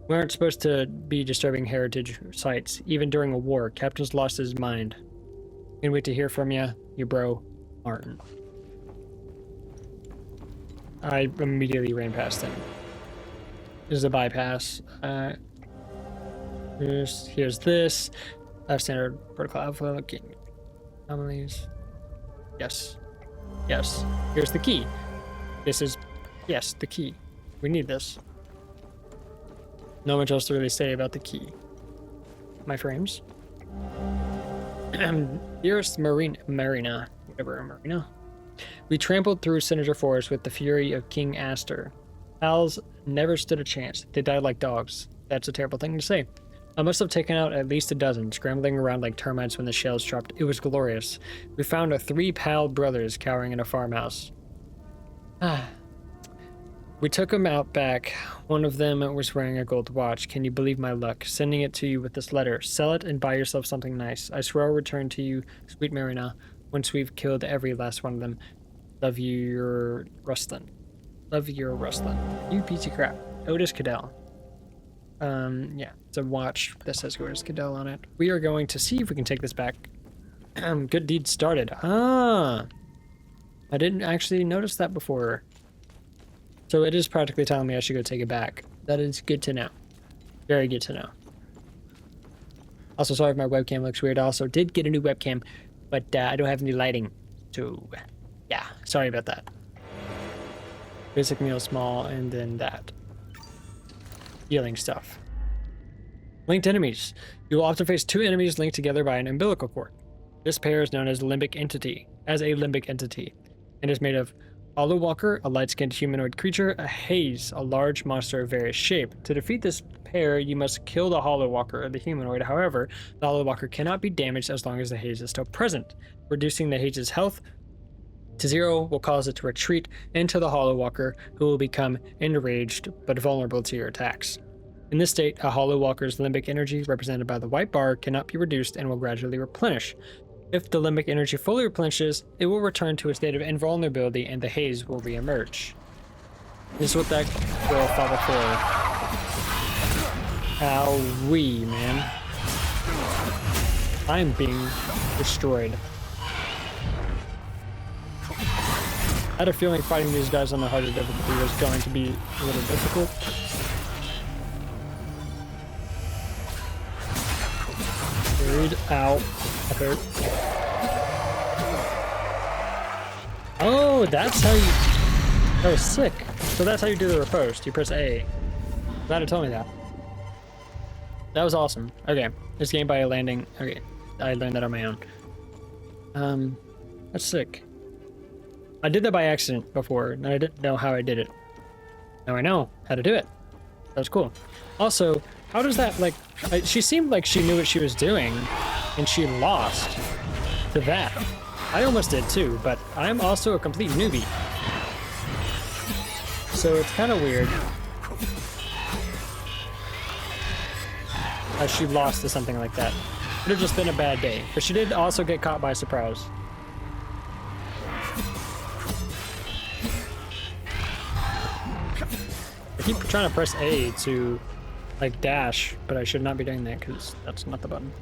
We aren't supposed to be disturbing heritage sites, even during a war. Captain's lost his mind. Can't wait to hear from you, your bro, Martin. I immediately ran past him. This is a bypass. Here's this. Standard protocol alpha. Looking anomalies. Yes. Yes. Here's the key. This is, yes, the key. We need this. Not much else to really say about the key. My frames. Dearest Marina. Whatever, Marina. We trampled through Senator Forest with the fury of King Astor. Pals never stood a chance. They died like dogs. That's a terrible thing to say. I must have taken out at least a dozen, scrambling around like termites when the shells dropped. It was glorious. We found our 3 pal brothers cowering in a farmhouse. We took them out back. One of them was wearing a gold watch. Can you believe my luck? Sending it to you with this letter. Sell it and buy yourself something nice. I swear I'll return to you, sweet Marina, once we've killed every last one of them. Love you, your Rustlin. Love you, your Rustlin. You piece of crap. Otis Cadell. Yeah, it's a watch that says Otis Cadell on it. We are going to see if we can take this back. Good deed started. I didn't actually notice that before. So it is practically telling me I should go take it back. That is good to know. Very good to know. Also, sorry if my webcam looks weird. I also did get a new webcam, but I don't have any lighting. So, yeah, sorry about that. Basic meal small, and then that. Healing stuff. Linked enemies. You will often face 2 enemies linked together by an umbilical cord. This pair is known as a limbic entity, and is made of Hollow Walker, a light-skinned humanoid creature, a Haze, a large monster of various shape. To defeat this pair, you must kill the Hollow Walker or the humanoid. However, the Hollow Walker cannot be damaged as long as the Haze is still present. Reducing the Haze's health to 0 will cause it to retreat into the Hollow Walker, who will become enraged but vulnerable to your attacks. In this state, a Hollow Walker's limbic energy, represented by the white bar, cannot be reduced and will gradually replenish. If the limbic energy fully replenishes, it will return to a state of invulnerability and the Haze will re-emerge. This is what that girl fought before. Owie, man. I'm being destroyed. had a feeling fighting these guys on the harder difficulty was going to be a little difficult. Buried. Ow. That hurt. Oh, that's how you... That was sick. So that's how you do the riposte. You press A. Glad it told me that. That was awesome. Okay. This game by landing... Okay. I learned that on my own. That's sick. I did that by accident before, and I didn't know how I did it. Now I know how to do it. That was cool. Also, how does that, like... she seemed like she knew what she was doing, and she lost to that. I almost did too, but I'm also a complete newbie. So it's kind of weird. She lost to something like that. It would have just been a bad day. But she did also get caught by surprise. I keep trying to press A to, like, dash, but I should not be doing that because that's not the button.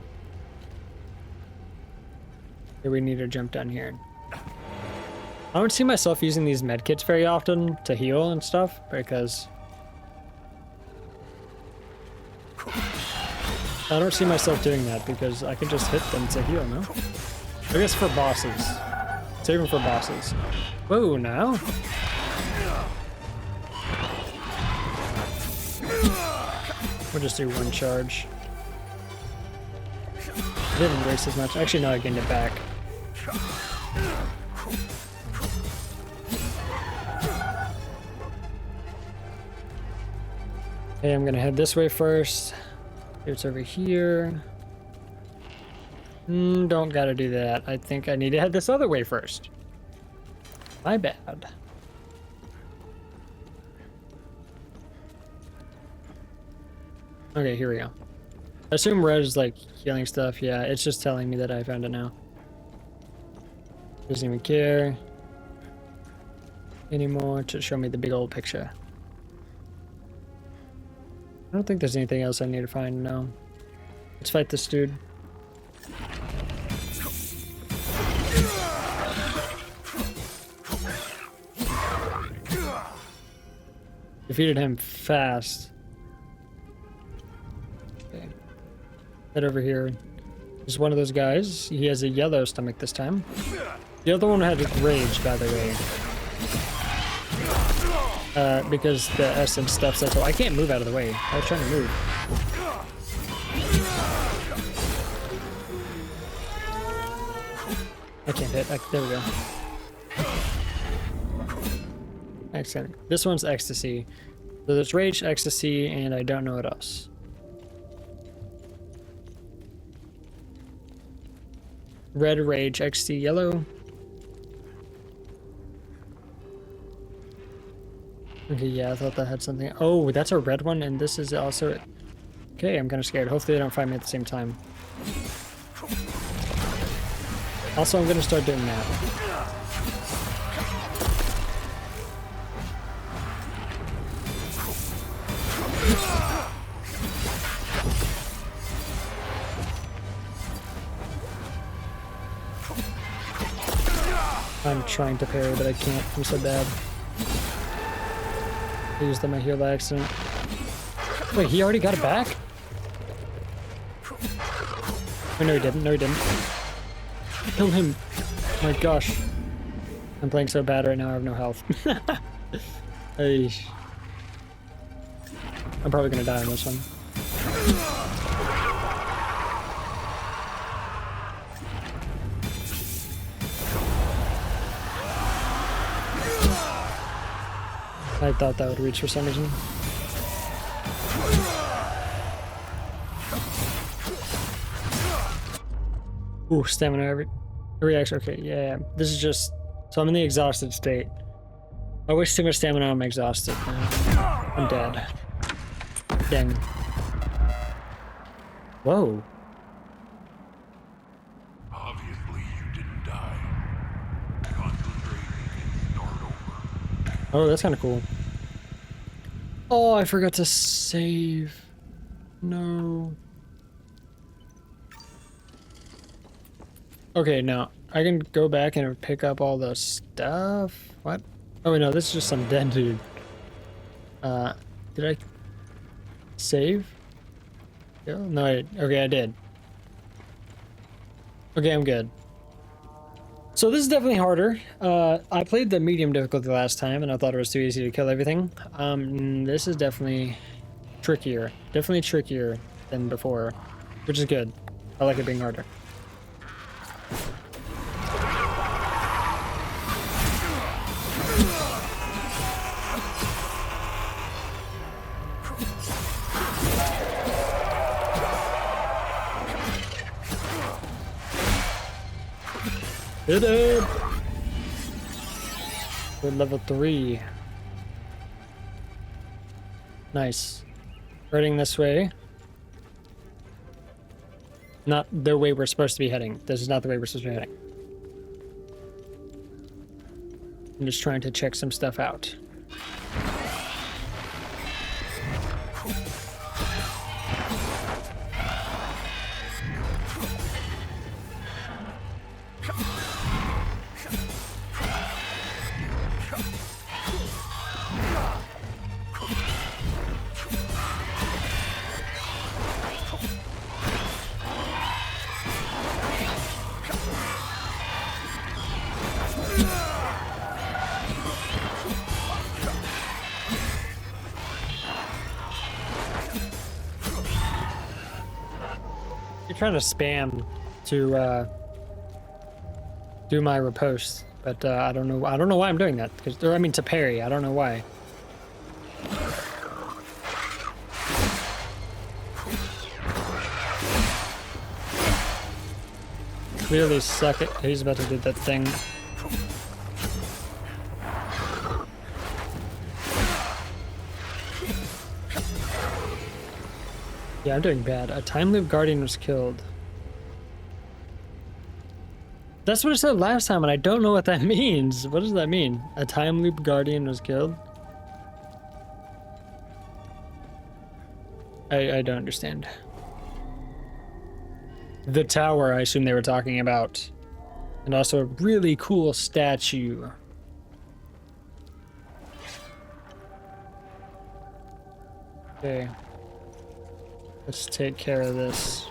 Here we need to jump down here. I don't see myself using these medkits very often to heal and stuff because I don't see myself doing that because I can just hit them to heal, no? I guess for bosses. Save them for bosses. Whoa, now? We'll just do one charge. I didn't waste as much. Actually, no, I gained it back. Okay, I'm gonna head this way first. It's over here. Don't gotta do that. I think I need to head this other way first. My bad. Okay, here we go. I assume red is like healing stuff. Yeah, it's just telling me that I found it now. Doesn't even care anymore to show me the big old picture. I don't think there's anything else I need to find, no. Let's fight this dude. Defeated him fast. Okay. Head over here. There's one of those guys. He has a yellow stomach this time. The other one had rage, by the way. Because the essence stuff's that. So I can't move out of the way. I was trying to move. I can't hit. There we go. Excellent. This one's ecstasy. So there's rage, ecstasy, and I don't know what else. Red, rage, ecstasy, yellow. Okay, yeah, I thought that had something. Oh, that's a red one, and this is also... Okay, I'm kind of scared. Hopefully they don't find me at the same time. Also, I'm going to start doing that. I'm trying to parry, but I can't. I'm so bad. I used them here by accident. Wait, he already got it back? Oh, no, he didn't. No, he didn't. Kill him. Oh my gosh. I'm playing so bad right now, I have no health. Hey. I'm probably gonna die on this one. I thought that would reach for some reason. Ooh, stamina reaction. Okay, yeah. This is just... So I'm in the exhausted state. I waste too much stamina, I'm exhausted now. I'm dead. Dang. Whoa. Obviously, you didn't die. Concentrate and start over. Oh, that's kind of cool. Oh, I forgot to save. No. Okay, now, I can go back and pick up all the stuff. What? Oh wait, no, this is just some dead dude. Did I save? No, okay, I did. Okay, I'm good. So this is definitely harder. I played the medium difficulty last time, and I thought it was too easy to kill everything. This is definitely trickier. Definitely trickier than before, which is good. I like it being harder. Hit it! We're level 3. Nice. Heading this way. Not the way we're supposed to be heading. This is not the way we're supposed to be heading. I'm just trying to check some stuff out. Trying to spam to do my riposte, but I don't know why I'm doing that, because I mean to parry. I don't know why. Clearly suck it. He's about to do that thing. Yeah, I'm doing bad. A time loop guardian was killed. That's what it said last time, and I don't know what that means. What does that mean? A time loop guardian was killed? I don't understand. The tower, I assume they were talking about. And also a really cool statue. Okay. Let's take care of this.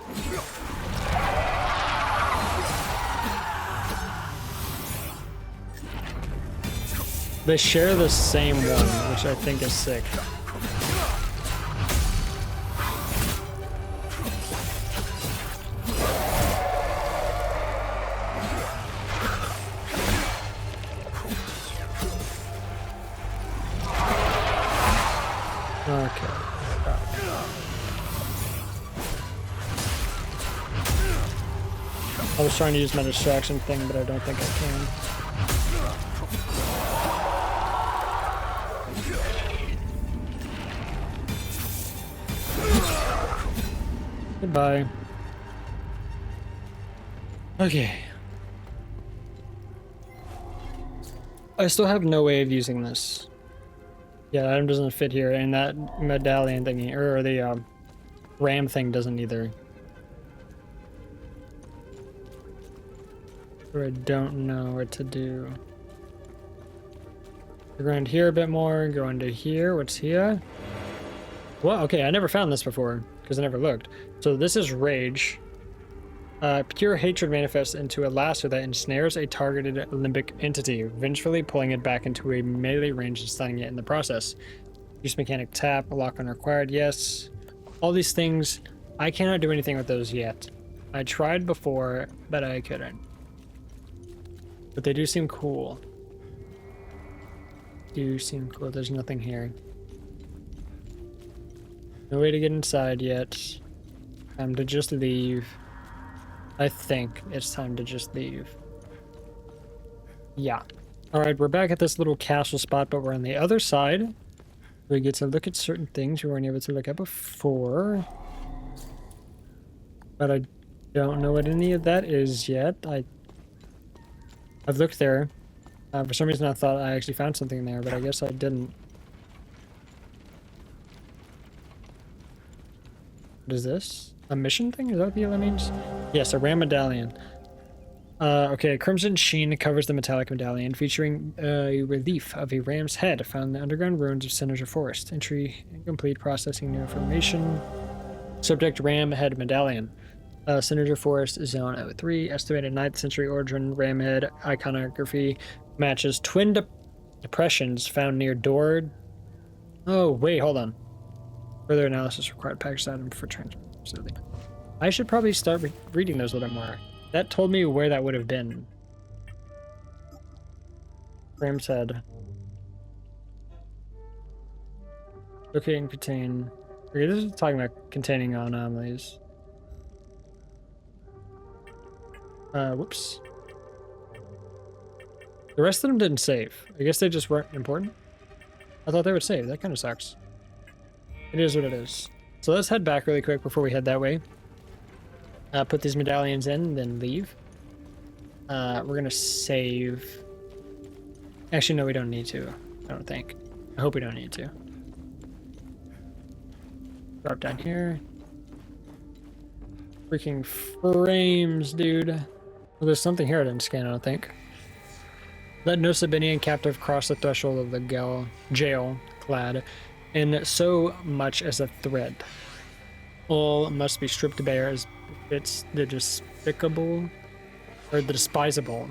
They share the same one, which I think is sick. Okay. I was trying to use my distraction thing, but I don't think I can. Goodbye. Okay. I still have no way of using this. Yeah, that item doesn't fit here, and that medallion thingy, or the ram thing doesn't either. Or I don't know what to do. Go around here a bit more, go into here. What's here? Well, okay, I never found this before, because I never looked. So this is rage. Pure hatred manifests into a lasso that ensnares a targeted limbic entity, vengefully pulling it back into a melee range and stunning it in the process. Use mechanic tap, lock on required, yes. All these things, I cannot do anything with those yet. I tried before, but I couldn't. But they do seem cool. There's nothing here. No way to get inside yet. Time to just leave. I think it's time to just leave. Yeah. Alright, we're back at this little castle spot, but we're on the other side. We get to look at certain things we weren't able to look at before. But I don't know what any of that is yet. I've looked there. For some reason I thought I actually found something there, but I guess I didn't. What is this? A mission thing? Is that what the other means? Yes, a ram medallion. Okay, a crimson sheen covers the metallic medallion, featuring a relief of a ram's head found in the underground ruins of Senator Forest. Entry incomplete, processing new information. Subject ram head medallion. Senator Forest Zone 03, estimated 9th century origin. Ram head iconography matches twin depressions found near door. Oh, wait, hold on. Further analysis required. Package item for transport facility. I should probably start reading those a little more. That told me where that would have been. Ram's head. Locate and contain. Okay, this is talking about containing anomalies. Whoops. The rest of them didn't save. I guess they just weren't important. I thought they would save. That kind of sucks. It is what it is. So let's head back really quick before we head that way. Put these medallions in, then leave. We're gonna save. Actually, no, we don't need to. I don't think. I hope we don't need to. Drop down here. Freaking frames, dude. Well, there's something here I didn't scan, I don't think. Let no Sabinian captive cross the threshold of the jail, clad in so much as a thread. All must be stripped bare as it's the despicable, or the despisable,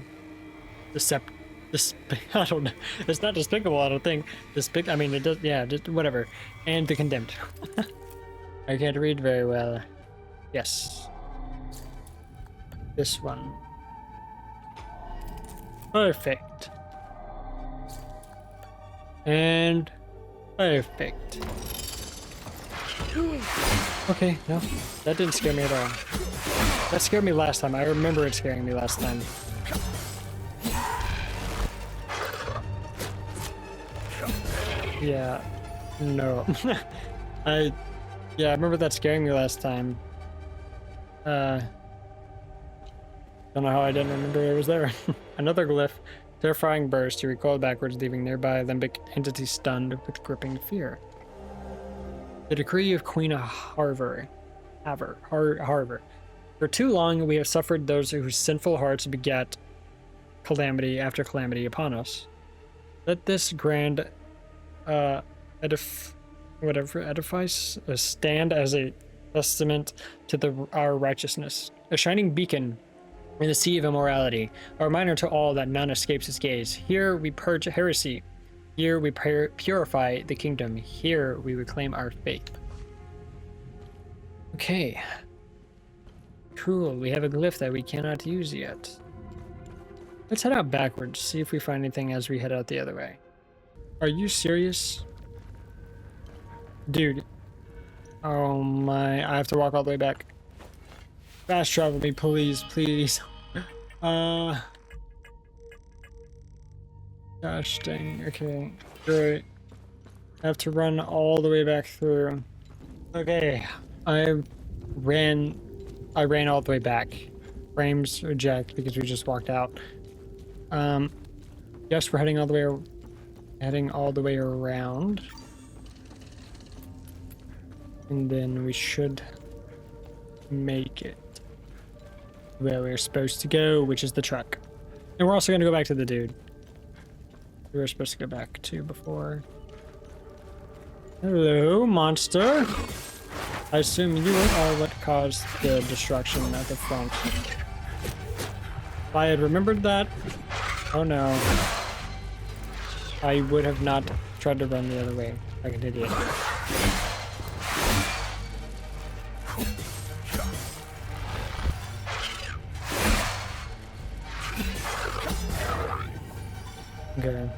I don't know. It's not despicable, I don't think. I mean, it does, yeah, just whatever. And the condemned. I can't read very well. Yes. This one. Perfect. And perfect. Okay, no, that didn't scare me at all. That scared me last time. I remember it scaring me last time. Yeah, no. I remember that scaring me last time. Don't know how I didn't remember it was there. Another glyph. Terrifying burst. You recoil backwards, leaving nearby limbic entity stunned with gripping fear. The decree of Queen Harver. For too long we have suffered those whose sinful hearts beget calamity after calamity upon us. Let this grand edifice stand as a testament to our righteousness, a shining beacon in the sea of immorality, a reminder to all that none escapes his gaze. Here we purge heresy. Here we purify the kingdom. Here we reclaim our faith. Okay. Cool, we have a glyph that we cannot use yet. Let's head out backwards, see if we find anything as we head out the other way. Are you serious? Dude. Oh my, I have to walk all the way back. Fast travel me, please, please. Gosh dang, okay, great. I have to run all the way back through. Okay, I ran all the way back. Frames eject because we just walked out. Yes, we're heading all the way around. And then we should make it where we're supposed to go, which is the truck. And we're also going to go back to the dude we were supposed to go back to before. Hello, monster. I assume you are what caused the destruction at the front. If I had remembered that, oh no, I would have not tried to run the other way like an idiot. Okay.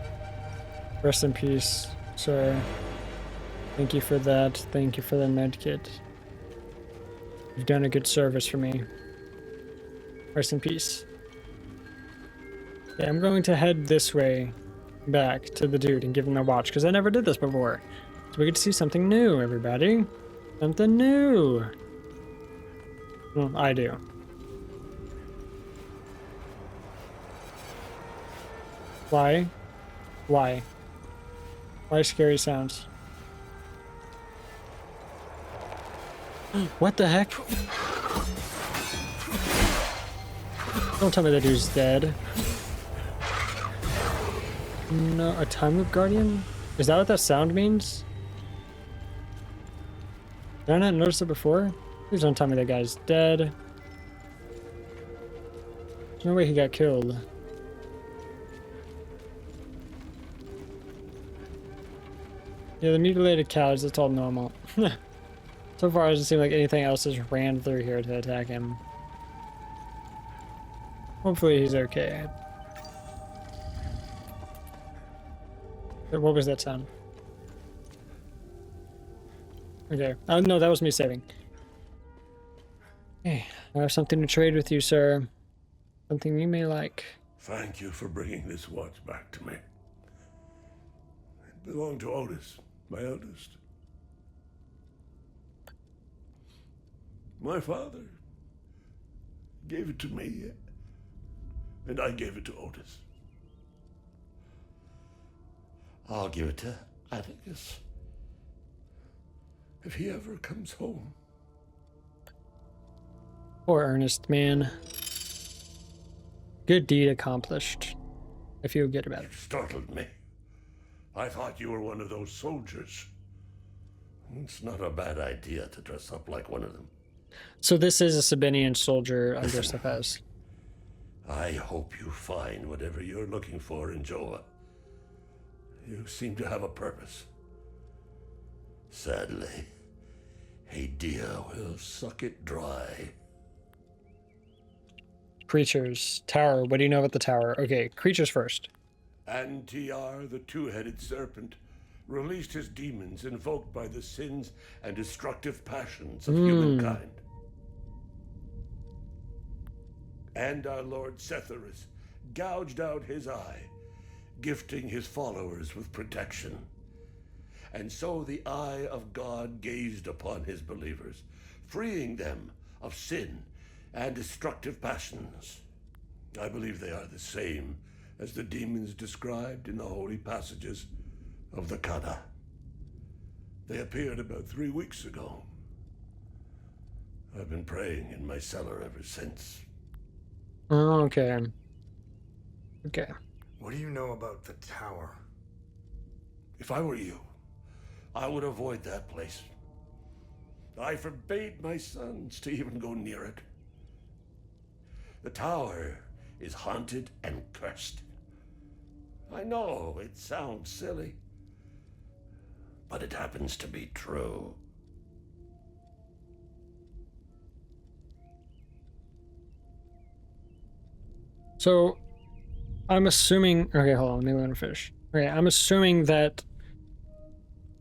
Rest in peace, sir. Thank you for that. Thank you for the medkit. You've done a good service for me. Rest in peace. Yeah, I'm going to head this way back to the dude and give him a watch, because I never did this before. So we get to see something new, everybody. Something new. Well, I do. Why? Why? Why scary sounds? What the heck? Don't tell me that dude's dead. No, a time loop guardian? Is that what that sound means? Did I not notice it before? Please don't tell me that guy's dead. There's no way he got killed. Yeah, the mutilated cows, that's all normal. So far, it doesn't seem like anything else has ran through here to attack him. Hopefully he's okay. What was that sound? Okay. Oh, no, that was me saving. Hey, I have something to trade with you, sir. Something you may like. Thank you for bringing this watch back to me. It belonged to Otis, my eldest. My father gave it to me, and I gave it to Otis. I'll give it to Atticus if he ever comes home. Poor Ernest, man. Good deed accomplished. I feel good about it. You startled me. I thought you were one of those soldiers. It's not a bad idea to dress up like one of them. So this is a Sabinian soldier I'm dressed up as. I hope you find whatever you're looking for in Joa. You seem to have a purpose. Sadly, Hadia will suck it dry. Creatures. Tower. What do you know about the tower? Okay, creatures first. Antiar, the two-headed serpent, released his demons invoked by the sins and destructive passions of humankind. And our Lord Setherus gouged out his eye, gifting his followers with protection. And so the eye of God gazed upon his believers, freeing them of sin and destructive passions. I believe they are the same as the demons described in the holy passages of the Kada. They appeared about 3 weeks ago. I've been praying in my cellar ever since. Oh, okay. Okay. What do you know about the tower? If I were you, I would avoid that place. I forbade my sons to even go near it. The tower is haunted and cursed. I know it sounds silly, but it happens to be true. So, I'm assuming... Okay, hold on. Maybe I'm gonna finish. Okay, I'm assuming that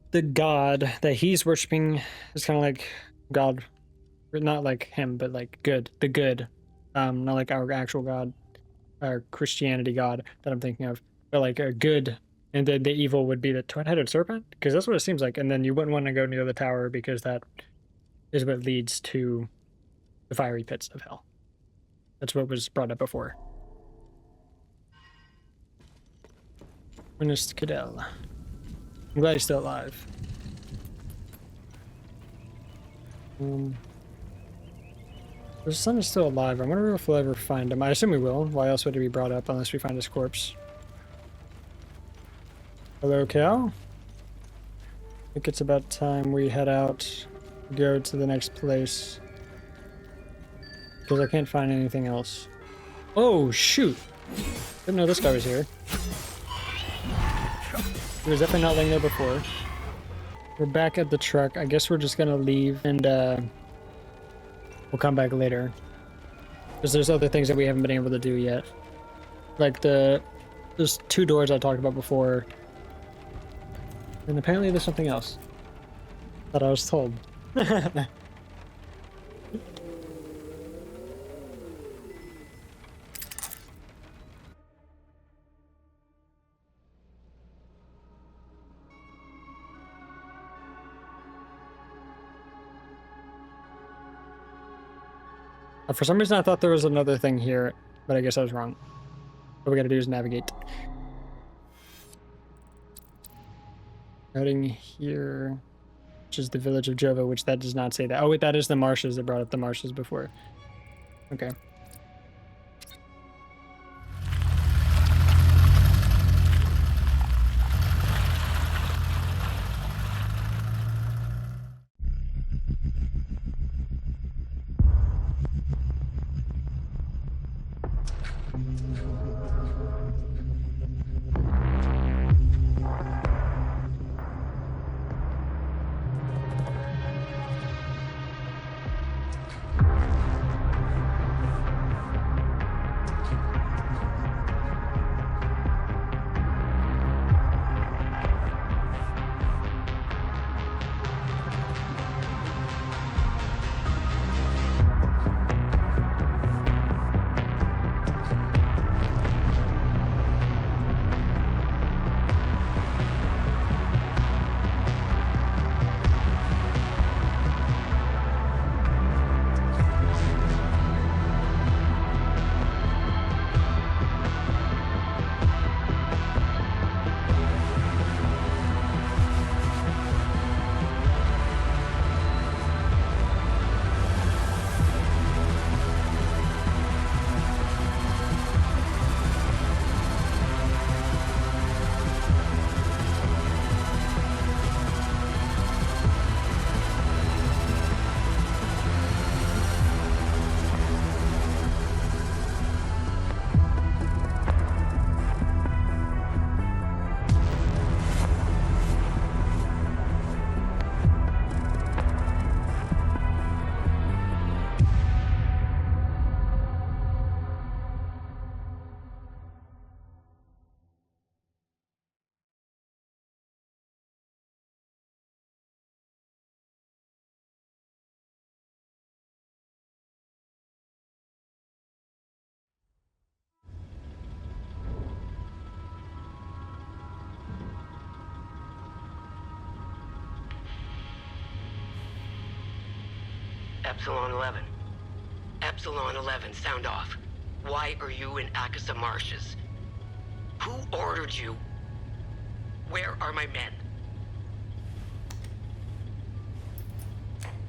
the god that he's worshipping is kind of like God. Not like him, but like good. The good. Not like our actual God. Our Christianity God that I'm thinking of. But like a good. And then the evil would be the twin-headed serpent? Because that's what it seems like. And then you wouldn't want to go near the tower because that is what leads to the fiery pits of hell. That's what was brought up before. Ernest Cadell. I'm glad he's still alive. The son is still alive. I wonder if we'll ever find him. I assume we will. Why else would he be brought up unless we find his corpse? Hello, Cal? I think it's about time we head out, go to the next place. Because I can't find anything else. Oh, shoot! Didn't know this guy was here. He was definitely not laying there before. We're back at the truck. I guess we're just gonna leave and we'll come back later. Because there's other things that we haven't been able to do yet. Like there's 2 doors I talked about before. And apparently there's something else that I was told. For some reason I thought there was another thing here, but I guess I was wrong. What we gotta do is navigate. Heading here, which is the village of Jova, which that does not say that. Oh wait, that is the marshes that brought up the marshes before. Okay. Epsilon 11. Epsilon 11, sound off. Why are you in Akasa Marshes? Who ordered you? Where are my men?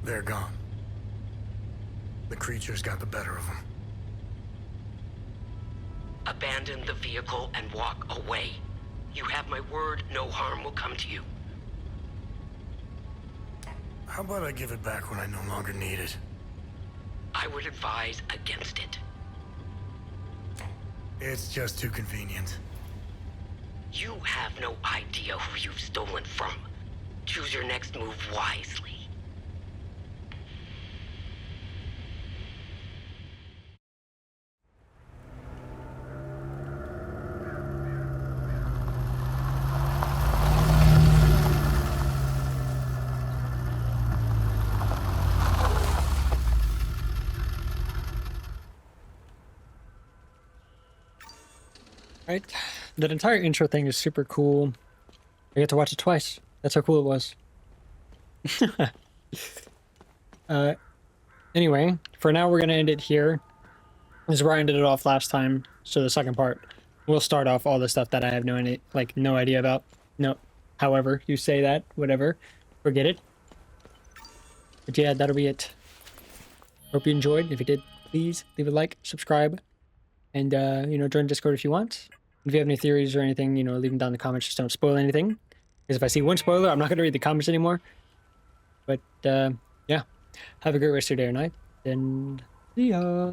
They're gone. The creatures got the better of them. Abandon the vehicle and walk away. You have my word, no harm will come to you. How about I give it back when I no longer need it? I would advise against it. It's just too convenient. You have no idea who you've stolen from. Choose your next move wisely. Right? That entire intro thing is super cool. I get to watch it twice. That's how cool it was. Anyway, for now we're gonna end it here. This is where I ended it off last time. So the second part, we'll start off all the stuff that I have no idea about. No, however you say that, whatever, forget it. But yeah, that'll be it. Hope you enjoyed. If you did, please leave a like, subscribe, and join Discord if you want. If you have any theories or anything, leave them down in the comments. Just don't spoil anything. Because if I see one spoiler, I'm not going to read the comments anymore. But, yeah. Have a great rest of your day or night. And see ya.